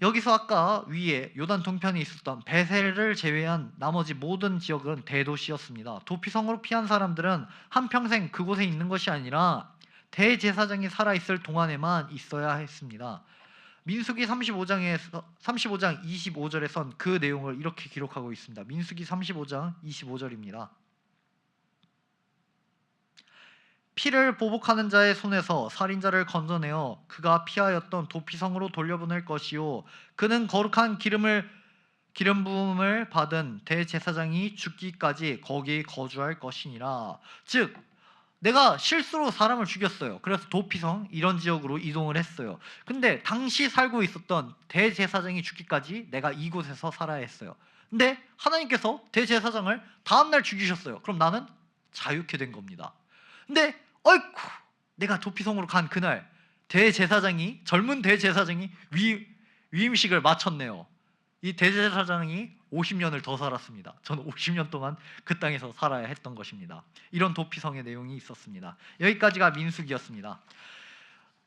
여기서 아까 위에 요단 동편에 있었던 베셀을 제외한 나머지 모든 지역은 대도시였습니다. 도피성으로 피한 사람들은 한평생 그곳에 있는 것이 아니라 대제사장이 살아있을 동안에만 있어야 했습니다. 민수기 35장 25절에선 그 내용을 이렇게 기록하고 있습니다. 민수기 35장 25절입니다. 피를 보복하는 자의 손에서 살인자를 건져내어 그가 피하였던 도피성으로 돌려보낼 것이요 그는 거룩한 기름 부음을 받은 대제사장이 죽기까지 거기 거주할 것이니라. 즉 내가 실수로 사람을 죽였어요. 그래서 도피성 이런 지역으로 이동을 했어요. 근데 당시 살고 있었던 대제사장이 죽기까지 내가 이곳에서 살아야 했어요. 근데 하나님께서 대제사장을 다음날 죽이셨어요. 그럼 나는 자유케 된 겁니다. 근데 어이쿠 내가 도피성으로 간 그날 젊은 대제사장이 위임식을 마쳤네요. 이 대제사장이 50년을 더 살았습니다. 저는 50년 동안 그 땅에서 살아야 했던 것입니다. 이런 도피성의 내용이 있었습니다. 여기까지가 민수기였습니다.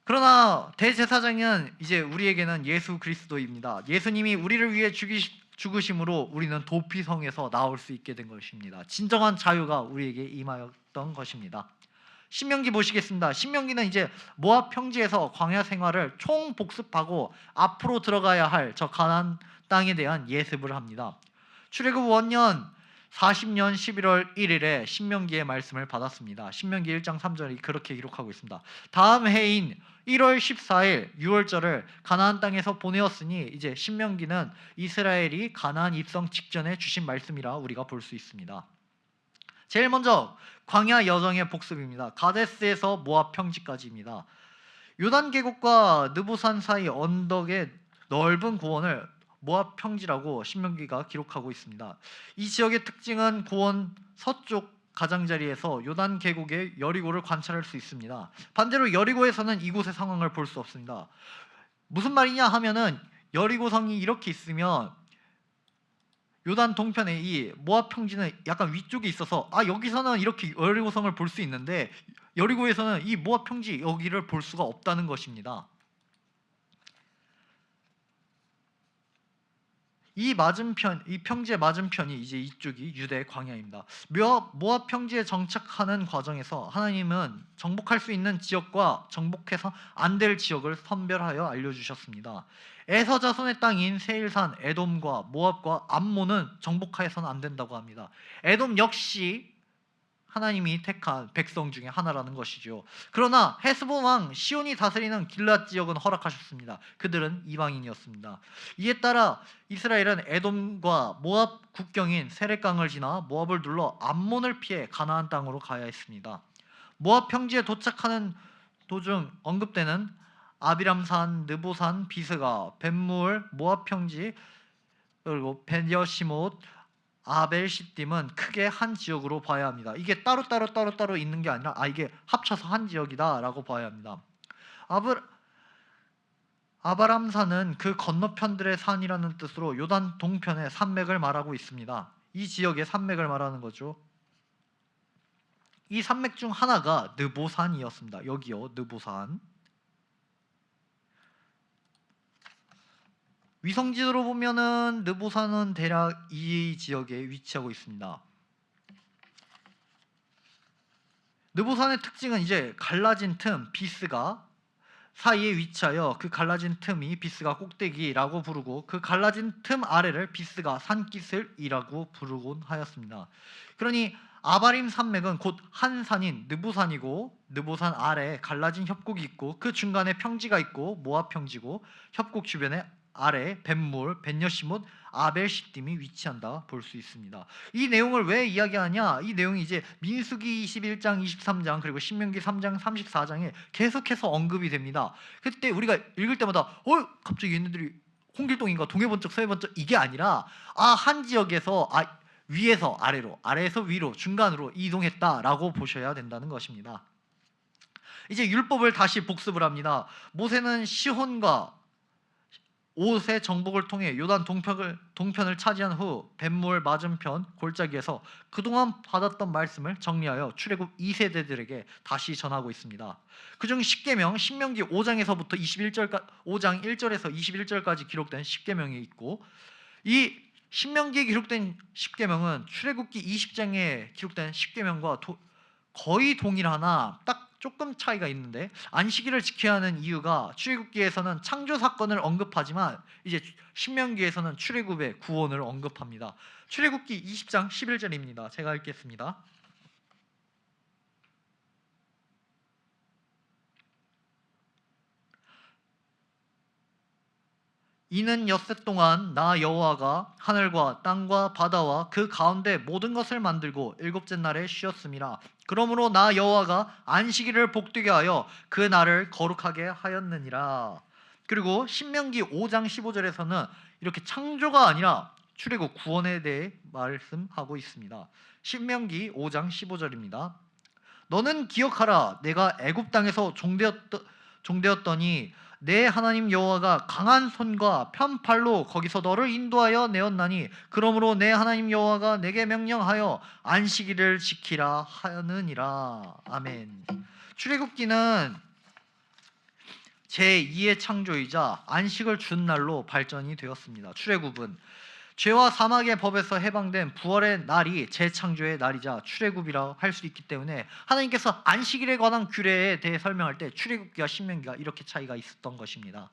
그러나 대제사장은 이제 우리에게는 예수 그리스도입니다. 예수님이 우리를 위해 죽으심으로 우리는 도피성에서 나올 수 있게 된 것입니다. 진정한 자유가 우리에게 임하였던 것입니다. 신명기 보시겠습니다. 신명기는 이제 모압 평지에서 광야 생활을 총복습하고 앞으로 들어가야 할 저 가나안 땅에 대한 예습을 합니다. 출애굽 원년 40년 11월 1일에 신명기의 말씀을 받았습니다. 신명기 1장 3절이 그렇게 기록하고 있습니다. 다음 해인 1월 14일 유월절을 가나안 땅에서 보내었으니 이제 신명기는 이스라엘이 가나안 입성 직전에 주신 말씀이라 우리가 볼 수 있습니다. 제일 먼저 광야 여정의 복습입니다. 가데스에서 모압 평지까지입니다. 요단 계곡과 느보산 사이 언덕의 넓은 고원을 모압 평지라고 신명기가 기록하고 있습니다. 이 지역의 특징은 고원 서쪽 가장자리에서 요단 계곡의 여리고를 관찰할 수 있습니다. 반대로 여리고에서는 이곳의 상황을 볼 수 없습니다. 무슨 말이냐 하면은 여리고성이 이렇게 있으면 요단 동편에 이 모압 평지는 약간 위쪽에 있어서 여기서는 이렇게 여리고성을 볼 수 있는데 여리고에서는 이 모압 평지 여기를 볼 수가 없다는 것입니다. 이 평지의 맞은편이 이제 이쪽이 유대 광야입니다. 모압 평지에 정착하는 과정에서 하나님은 정복할 수 있는 지역과 정복해서 안 될 지역을 선별하여 알려주셨습니다. 에서 자손의 땅인 세일산, 에돔과 모압과 암몬은 정복하여서는 안 된다고 합니다. 에돔 역시 하나님이 택한 백성 중에 하나라는 것이죠. 그러나 헤스본 왕 시온이 다스리는 길앗 지역은 허락하셨습니다. 그들은 이방인이었습니다. 이에 따라 이스라엘은 에돔과 모압 국경인 세렛강을 지나 모압을 눌러 암몬을 피해 가나안 땅으로 가야 했습니다. 모압 평지에 도착하는 도중 언급되는 아비람산, 느보산, 비스가, 벳물, 모압 평지, 그리고 벤여시못, 아벨시딤은 크게 한 지역으로 봐야 합니다. 이게 따로 있는 게 아니라 이게 합쳐서 한 지역이다라고 봐야 합니다. 아바람산은 그 건너편들의 산이라는 뜻으로 요단 동편의 산맥을 말하고 있습니다. 이 지역의 산맥을 말하는 거죠. 이 산맥 중 하나가 느보산이었습니다. 여기요, 느보산. 위성지도로 보면은 느보산은 대략 이 지역에 위치하고 있습니다. 느보산의 특징은 이제 갈라진 틈, 비스가 사이에 위치하여 그 갈라진 틈이 비스가 꼭대기라고 부르고 그 갈라진 틈 아래를 비스가 산기슭이라고 부르곤 하였습니다. 그러니 아바림 산맥은 곧 한 산인 느보산이고 느보산 아래에 갈라진 협곡이 있고 그 중간에 평지가 있고 모압 평지고 협곡 주변에 아래 벳물, 벳여시못, 아벨시딤이 위치한다 볼 수 있습니다. 이 내용을 왜 이야기하냐? 이 내용이 이제 민수기 21장, 23장 그리고 신명기 3장, 34장에 계속해서 언급이 됩니다. 그때 우리가 읽을 때마다 갑자기 얘네들이 홍길동인가 동해번쩍 서해번쩍 이게 아니라 한 지역에서 위에서 아래로, 아래에서 위로, 중간으로 이동했다라고 보셔야 된다는 것입니다. 이제 율법을 다시 복습을 합니다. 모세는 시혼과 롯의 정복을 통해 요단 동편을 차지한 후 벳물 맞은편 골짜기에서 그동안 받았던 말씀을 정리하여 출애굽 2세대들에게 다시 전하고 있습니다. 그중 10계명 신명기 5장에서부터 5장 1절에서 21절까지 기록된 10계명이 있고 이 신명기에 기록된 10계명은 출애굽기 20장에 기록된 10계명과 거의 동일하나 딱 조금 차이가 있는데 안식일을 지켜야 하는 이유가 출애굽기에서는 창조 사건을 언급하지만 이제 신명기에서는 출애굽의 구원을 언급합니다. 출애굽기 20장 11절입니다. 제가 읽겠습니다. 이는 엿새 동안 나 여호와가 하늘과 땅과 바다와 그 가운데 모든 것을 만들고 일곱째 날에 쉬었음이라. 그러므로 나 여호와가 안식일을 복되게 하여 그 날을 거룩하게 하였느니라. 그리고 신명기 5장 15절에서는 이렇게 창조가 아니라 출애굽 구원에 대해 말씀하고 있습니다. 신명기 5장 15절입니다. 너는 기억하라. 내가 애굽 땅에서 종되었더니 내 하나님 여호와가 강한 손과 편팔로 거기서 너를 인도하여 내었나니 그러므로 내 하나님 여호와가 내게 명령하여 안식일을 지키라 하느니라. 아멘. 출애굽기는 제2의 창조이자 안식을 준 날로 발전이 되었습니다. 출애굽은 죄와 사막의 법에서 해방된 부활의 날이 재창조의 날이자 출애굽이라 할 수 있기 때문에 하나님께서 안식일에 관한 규례에 대해 설명할 때 출애굽기와 신명기가 이렇게 차이가 있었던 것입니다.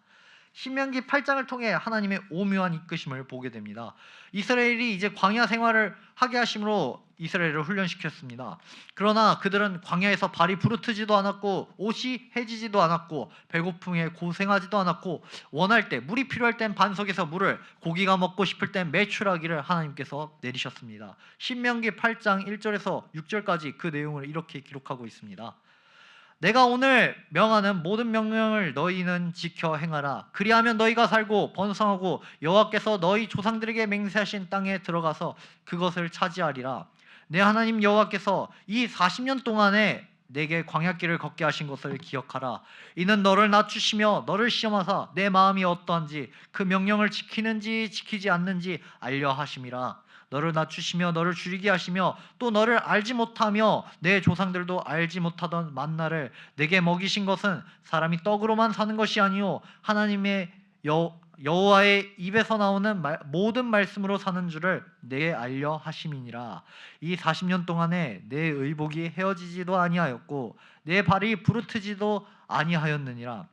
신명기 8장을 통해 하나님의 오묘한 이끄심을 보게 됩니다. 이스라엘이 이제 광야 생활을 하게 하심으로 이스라엘을 훈련시켰습니다. 그러나 그들은 광야에서 발이 부르트지도 않았고 옷이 해지지도 않았고 배고픔에 고생하지도 않았고 원할 때 물이 필요할 땐 반석에서 물을 고기가 먹고 싶을 땐 메추라기를 하나님께서 내리셨습니다. 신명기 8장 1절에서 6절까지 그 내용을 이렇게 기록하고 있습니다. 내가 오늘 명하는 모든 명령을 너희는 지켜 행하라. 그리하면 너희가 살고 번성하고 여호와께서 너희 조상들에게 맹세하신 땅에 들어가서 그것을 차지하리라. 내 하나님 여호와께서 이 40년 동안에 내게 광야길을 걷게 하신 것을 기억하라. 이는 너를 낮추시며 너를 시험하사 내 마음이 어떠한지 그 명령을 지키는지 지키지 않는지 알려 하심이라. 너를 낮추시며 너를 줄이게 하시며 또 너를 알지 못하며 내 조상들도 알지 못하던 만나를 내게 먹이신 것은 사람이 떡으로만 사는 것이 아니요 하나님의 여호와의 입에서 나오는 모든 말씀으로 사는 줄을 내게 알려 하심이니라. 이 40년 동안에 내 의복이 헤어지지도 아니하였고 내 발이 부르트지도 아니하였느니라.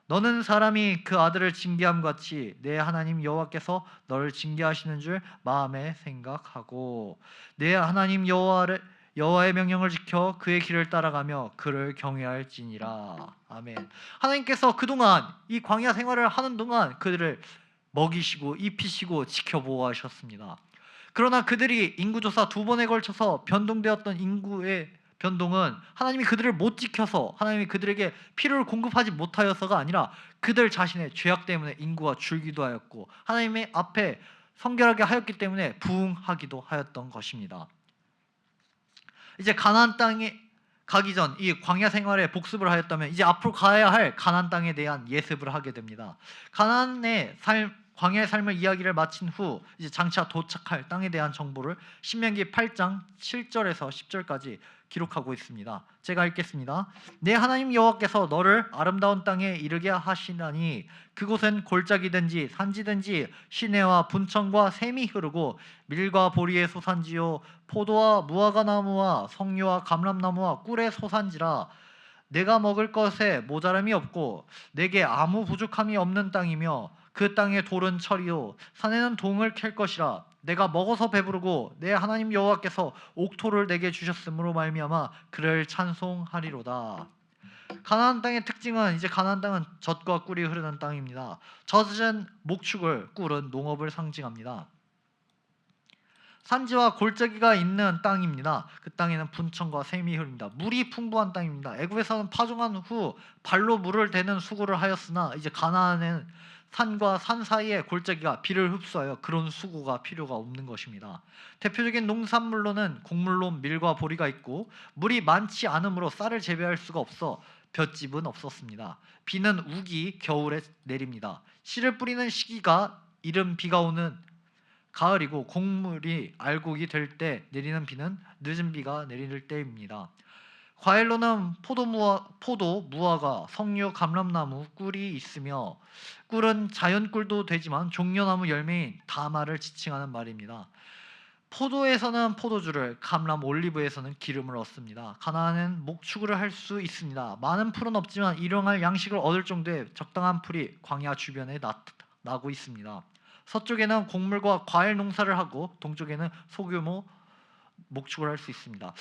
너는 사람이 그 아들을 징계함 같이 내 하나님 여호와께서 너를 징계하시는 줄 마음에 생각하고 내 하나님 여호와의 명령을 지켜 그의 길을 따라가며 그를 경외할지니라. 아멘. 하나님께서 그동안 이 광야 생활을 하는 동안 그들을 먹이시고 입히시고 지켜보호하셨습니다. 그러나 그들이 인구조사 2번에 걸쳐서 변동되었던 인구의 변동은 하나님이 그들을 못 지켜서 하나님이 그들에게 필요를 공급하지 못하여서가 아니라 그들 자신의 죄악 때문에 인구가 줄기도 하였고 하나님의 앞에 성결하게 하였기 때문에 부흥하기도 하였던 것입니다. 이제 가나안 땅에 가기 전 이 광야 생활에 복습을 하였다면 이제 앞으로 가야 할 가나안 땅에 대한 예습을 하게 됩니다. 가나안의 광야의 삶을 이야기를 마친 후 이제 장차 도착할 땅에 대한 정보를 신명기 8장 7절에서 10절까지 기록하고 있습니다. 제가 읽겠습니다. 내 하나님 여호와께서 너를 아름다운 땅에 이르게 하시나니 그곳은 골짜기든지 산지든지 시내와 분천과 샘이 흐르고 밀과 보리의 소산지요 포도와 무화과 나무와 석류와 감람나무와 꿀의 소산지라. 내가 먹을 것에 모자람이 없고 내게 아무 부족함이 없는 땅이며 그 땅의 돌은 철이요 산에는 동을 캘 것이라. 내가 먹어서 배부르고 내 하나님 여호와께서 옥토를 내게 주셨으므로 말미암아 그를 찬송하리로다. 가나안 땅의 특징은 이제 가나안 땅은 젖과 꿀이 흐르는 땅입니다. 젖은 목축을, 꿀은 농업을 상징합니다. 산지와 골짜기가 있는 땅입니다. 그 땅에는 분천과 샘이 흐릅니다. 물이 풍부한 땅입니다. 애굽에서는 파종한 후 발로 물을 대는 수고를 하였으나 이제 가나안은 산과 산 사이에 골짜기가 비를 흡수하여 그런 수고가 필요가 없는 것입니다. 대표적인 농산물로는 곡물로 밀과 보리가 있고 물이 많지 않으므로 쌀을 재배할 수가 없어 볏짚은 없었습니다. 비는 우기 겨울에 내립니다. 씨를 뿌리는 시기가 이른 비가 오는 가을이고 곡물이 알곡이 될 때 내리는 비는 늦은 비가 내릴 때입니다. 과일로는 포도, 무화과, 석류, 감람나무, 꿀이 있으며 꿀은 자연꿀도 되지만 종려나무 열매인 다마를 지칭하는 말입니다. 포도에서는 포도주를, 감람, 올리브에서는 기름을 얻습니다. 가나안은 목축을 할 수 있습니다. 많은 풀은 없지만 일용할 양식을 얻을 정도의 적당한 풀이 광야 주변에 나고 있습니다. 서쪽에는 곡물과 과일 농사를 하고 동쪽에는 소규모 목축을 할 수 있습니다.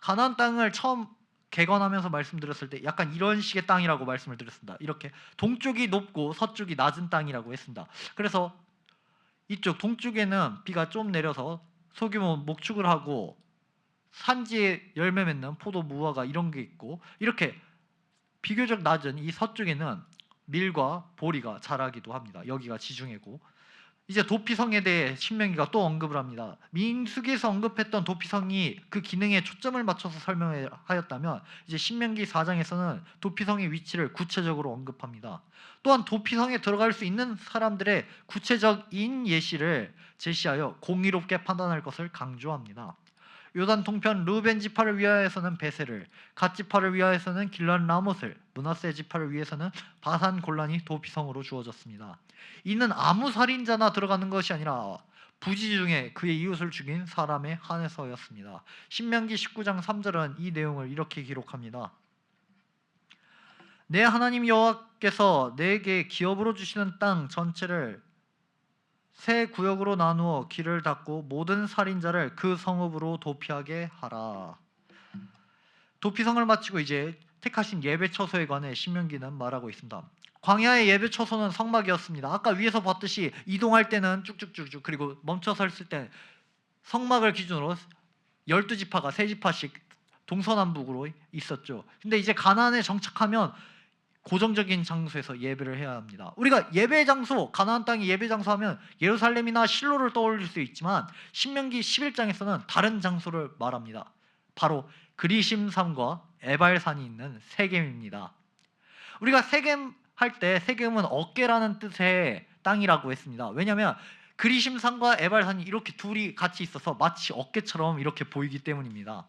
가나안 땅을 처음 개건하면서 말씀드렸을 때 약간 이런 식의 땅이라고 말씀을 드렸습니다. 이렇게 동쪽이 높고 서쪽이 낮은 땅이라고 했습니다. 그래서 이쪽 동쪽에는 비가 좀 내려서 소규모 목축을 하고 산지에 열매 맺는 포도, 무화과 이런 게 있고 이렇게 비교적 낮은 이 서쪽에는 밀과 보리가 자라기도 합니다. 여기가 지중해고 이제 도피성에 대해 신명기가 또 언급을 합니다. 민수기에서 언급했던 도피성이 그 기능에 초점을 맞춰서 설명하였다면 이제 신명기 4장에서는 도피성의 위치를 구체적으로 언급합니다. 또한 도피성에 들어갈 수 있는 사람들의 구체적인 예시를 제시하여 공의롭게 판단할 것을 강조합니다. 요단 동편 르우벤 지파를 위하여서는 베셀을, 갓 지파를 위하여서는 길란 라못을, 므낫세 지파를 위해서는 바산 골란이 도피성으로 주어졌습니다. 이는 아무 살인자나 들어가는 것이 아니라 부지 중에 그의 이웃을 죽인 사람에 한해서였습니다. 신명기 19장 3절은 이 내용을 이렇게 기록합니다. 내 하나님 여호와께서 내게 기업으로 주시는 땅 전체를 세 구역으로 나누어 길을 닫고 모든 살인자를 그 성읍으로 도피하게 하라. 도피성을 마치고 이제 택하신 예배 처소에 관해 신명기는 말하고 있습니다. 광야의 예배 처소는 성막이었습니다. 아까 위에서 봤듯이 이동할 때는 쭉쭉쭉쭉, 그리고 멈춰 섰을 때 성막을 기준으로 12지파가 3지파씩 동서남북으로 있었죠. 근데 이제 가나안에 정착하면 고정적인 장소에서 예배를 해야 합니다. 우리가 예배 장소, 가나안 땅의 예배 장소 하면 예루살렘이나 실로를 떠올릴 수 있지만 신명기 11장에서는 다른 장소를 말합니다. 바로 그리심산과 에발산이 있는 세겜입니다. 우리가 세겜 할 때 세겜은 어깨라는 뜻의 땅이라고 했습니다. 왜냐하면 그리심산과 에발산이 이렇게 둘이 같이 있어서 마치 어깨처럼 이렇게 보이기 때문입니다.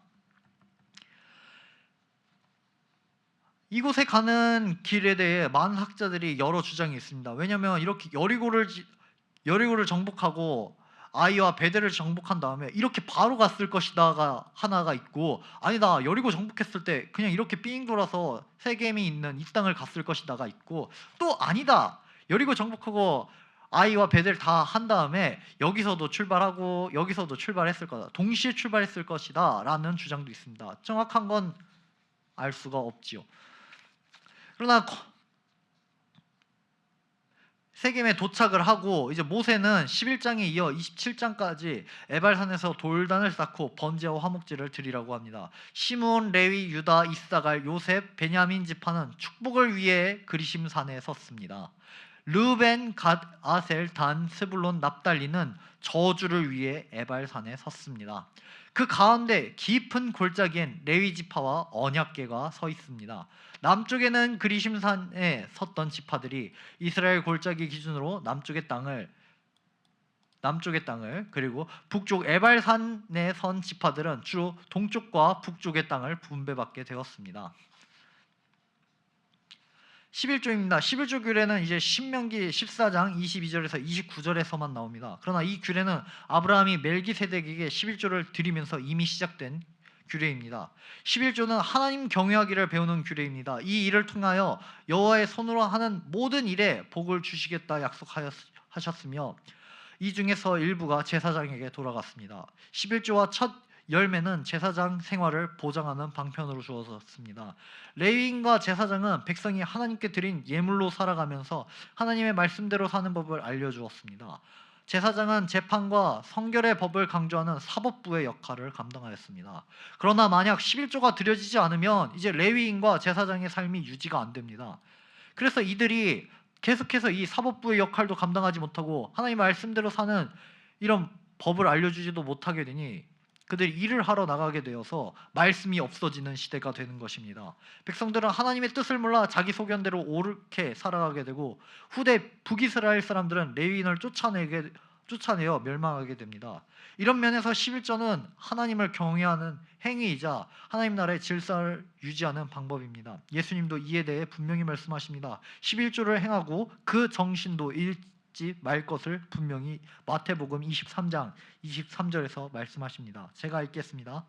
이곳에 가는 길에 대해 많은 학자들이 여러 주장이 있습니다. 왜냐하면 이렇게 여리고를 정복하고 아이와 베델을 정복한 다음에 이렇게 바로 갔을 것이다가 하나가 있고, 아니다, 여리고 정복했을 때 그냥 이렇게 삥 돌아서 세겜이 있는 이 땅을 갔을 것이다가 있고, 또 아니다, 여리고 정복하고 아이와 베델 다 한 다음에 여기서도 출발하고 여기서도 출발했을 거다, 동시에 출발했을 것이다 라는 주장도 있습니다. 정확한 건 알 수가 없지요. 그러나 세겜에 도착을 하고 이제 모세는 11장에 이어 27장까지 에발산에서 돌단을 쌓고 번제와 화목제를 드리라고 합니다. 시므온, 레위, 유다, 이사갈, 요셉, 베냐민 지파는 축복을 위해 그리심산에 섰습니다. 르벤, 갓, 아셀, 단, 스불론, 납달리는 저주를 위해 에발산에 섰습니다. 그 가운데 깊은 골짜기엔 레위 지파와 언약궤가 서 있습니다. 남쪽에는 그리심산에 섰던 지파들이 이스라엘 골짜기 기준으로 남쪽의 땅을, 그리고 북쪽 에발산에 선 지파들은 주로 동쪽과 북쪽의 땅을 분배받게 되었습니다. 11조입니다. 11조 규례는 이제 신명기 14장 22절에서 29절에서만 나옵니다. 그러나 이 규례는 아브라함이 멜기세덱에게 11조를 드리면서 이미 시작된 규례입니다. 11조는 하나님 경외하기를 배우는 규례입니다. 이 일을 통하여 여호와의 손으로 하는 모든 일에 복을 주시겠다 약속하셨으며 이 중에서 일부가 제사장에게 돌아갔습니다. 11조와 첫 열매는 제사장 생활을 보장하는 방편으로 주어졌습니다. 레위인과 제사장은 백성이 하나님께 드린 예물로 살아가면서 하나님의 말씀대로 사는 법을 알려주었습니다. 제사장은 재판과 성결의 법을 강조하는 사법부의 역할을 감당하였습니다. 그러나 만약 11조가 드려지지 않으면 이제 레위인과 제사장의 삶이 유지가 안 됩니다. 그래서 이들이 계속해서 이 사법부의 역할도 감당하지 못하고 하나님의 말씀대로 사는 이런 법을 알려주지도 못하게 되니 그들이 일을 하러 나가게 되어서 말씀이 없어지는 시대가 되는 것입니다. 백성들은 하나님의 뜻을 몰라 자기 소견대로 옳게 살아가게 되고 후대 북이스라엘 사람들은 레위인을 쫓아내어 멸망하게 됩니다. 이런 면에서 11조는 하나님을 경외하는 행위이자 하나님 나라의 질서를 유지하는 방법입니다. 예수님도 이에 대해 분명히 말씀하십니다. 11조를 행하고 그 정신도 잃지 말 것을 분명히 마태복음 23장 23절에서 말씀하십니다. 제가 읽겠습니다.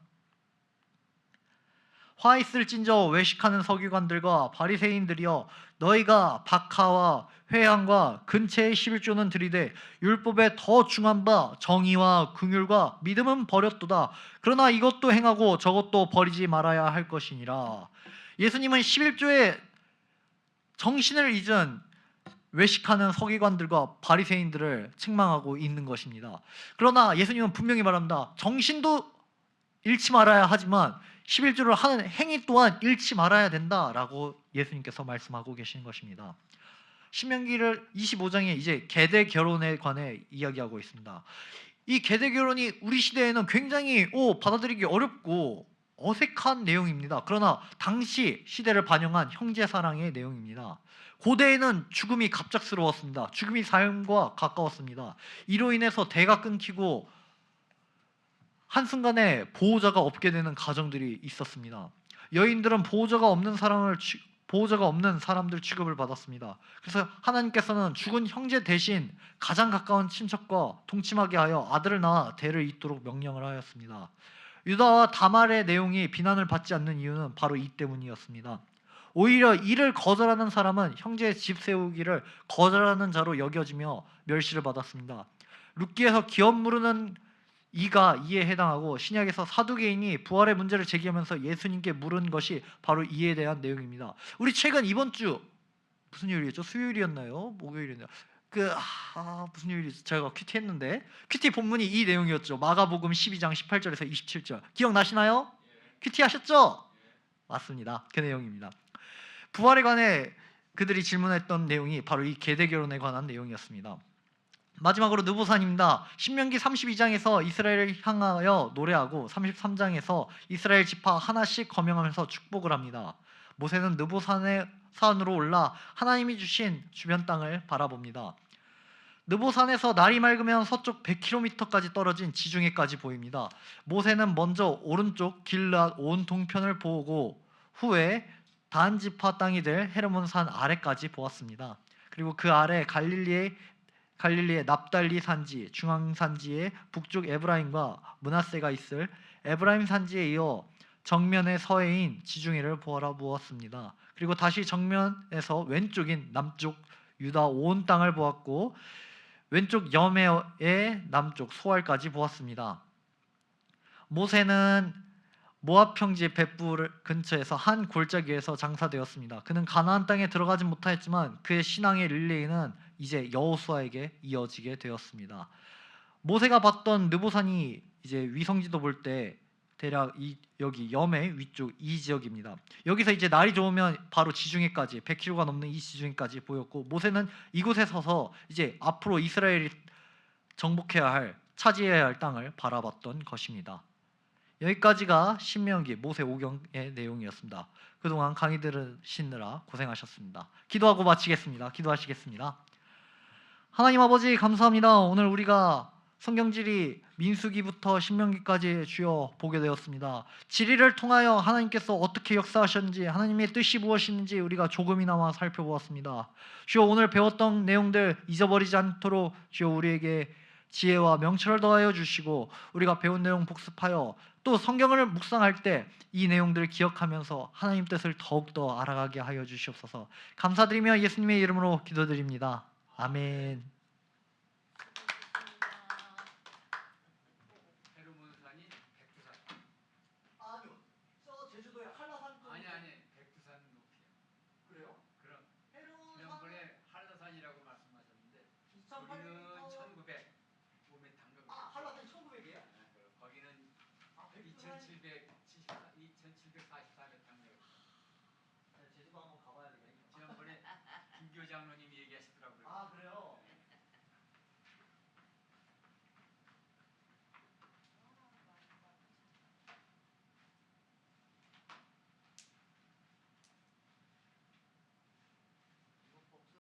화 있을진저 외식하는 서기관들과 바리새인들이여, 너희가 박하와 회향과 근체의 11조는 드리되 율법에 더 중한 바 정의와 긍휼과 믿음은 버렸도다. 그러나 이것도 행하고 저것도 버리지 말아야 할 것이니라. 예수님은 11조의 정신을 잊은 외식하는 서기관들과 바리새인들을 책망하고 있는 것입니다. 그러나 예수님은 분명히 말합니다. 정신도 잃지 말아야 하지만 11조를 하는 행위 또한 잃지 말아야 된다라고 예수님께서 말씀하고 계신 것입니다. 신명기를 25장에 이제 계대 결혼에 관해 이야기하고 있습니다. 이 계대 결혼이 우리 시대에는 굉장히 받아들이기 어렵고 어색한 내용입니다. 그러나 당시 시대를 반영한 형제 사랑의 내용입니다. 고대에는 죽음이 갑작스러웠습니다. 죽음이 삶과 가까웠습니다. 이로 인해서 대가 끊기고 한순간에 보호자가 없게 되는 가정들이 있었습니다. 여인들은 보호자가 없는 사람들 취급을 받았습니다. 그래서 하나님께서는 죽은 형제 대신 가장 가까운 친척과 동침하게 하여 아들을 낳아 대를 잇도록 명령을 하였습니다. 유다와 다말의 내용이 비난을 받지 않는 이유는 바로 이 때문이었습니다. 오히려 이를 거절하는 사람은 형제의 집 세우기를 거절하는 자로 여겨지며 멸시를 받았습니다. 룻기에서 기업 물으는 이가 이에 해당하고 신약에서 사두개인이 부활의 문제를 제기하면서 예수님께 물은 것이 바로 이에 대한 내용입니다. 우리 최근 이번 주 무슨 요일이었죠? 수요일이었나요? 목요일이었나요? 무슨 요일이었죠? 제가 큐티 했는데 큐티 본문이 이 내용이었죠. 마가복음 12장 18절에서 27절 기억나시나요? 큐티 하셨죠? 맞습니다. 그 내용입니다. 부활에 관해 그들이 질문했던 내용이 바로 이 계대 결혼에 관한 내용이었습니다. 마지막으로 느보산입니다. 신명기 32장에서 이스라엘을 향하여 노래하고 33장에서 이스라엘 지파 하나씩 거명하면서 축복을 합니다. 모세는 느보산의 산으로 올라 하나님이 주신 주변 땅을 바라봅니다. 느보산에서 날이 맑으면 서쪽 100km까지 떨어진 지중해까지 보입니다. 모세는 먼저 오른쪽 길앗 온 동편을 보고 후에 단 지파 땅이 될 헤르몬산 아래까지 보았습니다. 그리고 그 아래 갈릴리의 납달리 산지, 중앙 산지의 북쪽 에브라임과 므낫세가 있을 에브라임 산지에 이어 정면의 서해인 지중해를 보았습니다. 그리고 다시 정면에서 왼쪽인 남쪽 유다 온 땅을 보았고 왼쪽 여매의 남쪽 소알까지 보았습니다. 모세는 모압 평지 벳불 근처에서 한 골짜기에서 장사되었습니다. 그는 가나안 땅에 들어가지 못하였지만 그의 신앙의 릴레이는 이제 여호수아에게 이어지게 되었습니다. 모세가 봤던 느보산이 이제 위성지도 볼 때 대략 여기 염해 위쪽 이 지역입니다. 여기서 이제 날이 좋으면 바로 지중해까지 100km가 넘는 이 지중해까지 보였고 모세는 이곳에 서서 이제 앞으로 이스라엘이 차지해야 할 땅을 바라봤던 것입니다. 여기까지가 신명기 모세 오경의 내용이었습니다. 그동안 강의 들으시느라 고생하셨습니다. 기도하고 마치겠습니다. 기도하시겠습니다. 하나님 아버지 감사합니다. 오늘 우리가 성경지리 민수기부터 신명기까지 주여 보게 되었습니다. 지리를 통하여 하나님께서 어떻게 역사하셨는지 하나님의 뜻이 무엇인지 우리가 조금이나마 살펴보았습니다. 주여 오늘 배웠던 내용들 잊어버리지 않도록 주여 우리에게 지혜와 명철을 더하여 주시고 우리가 배운 내용 복습하여 또 성경을 묵상할 때 이 내용들을 기억하면서 하나님 뜻을 더욱더 알아가게 하여 주시옵소서. 감사드리며 예수님의 이름으로 기도드립니다. 아멘. 헤르몬산이 백두산. 아니요. 제주도의 한라산. 아니 백두산 높이야. 그래요? 그럼 지난번에 한라산이라고 말씀하셨는데 우리는 1900 5m인가. 한라산 1900이에요? 거기는 2744m. 제주도 한번 가봐야 되겠네요. 지난번에 김 교장로님 얘기하신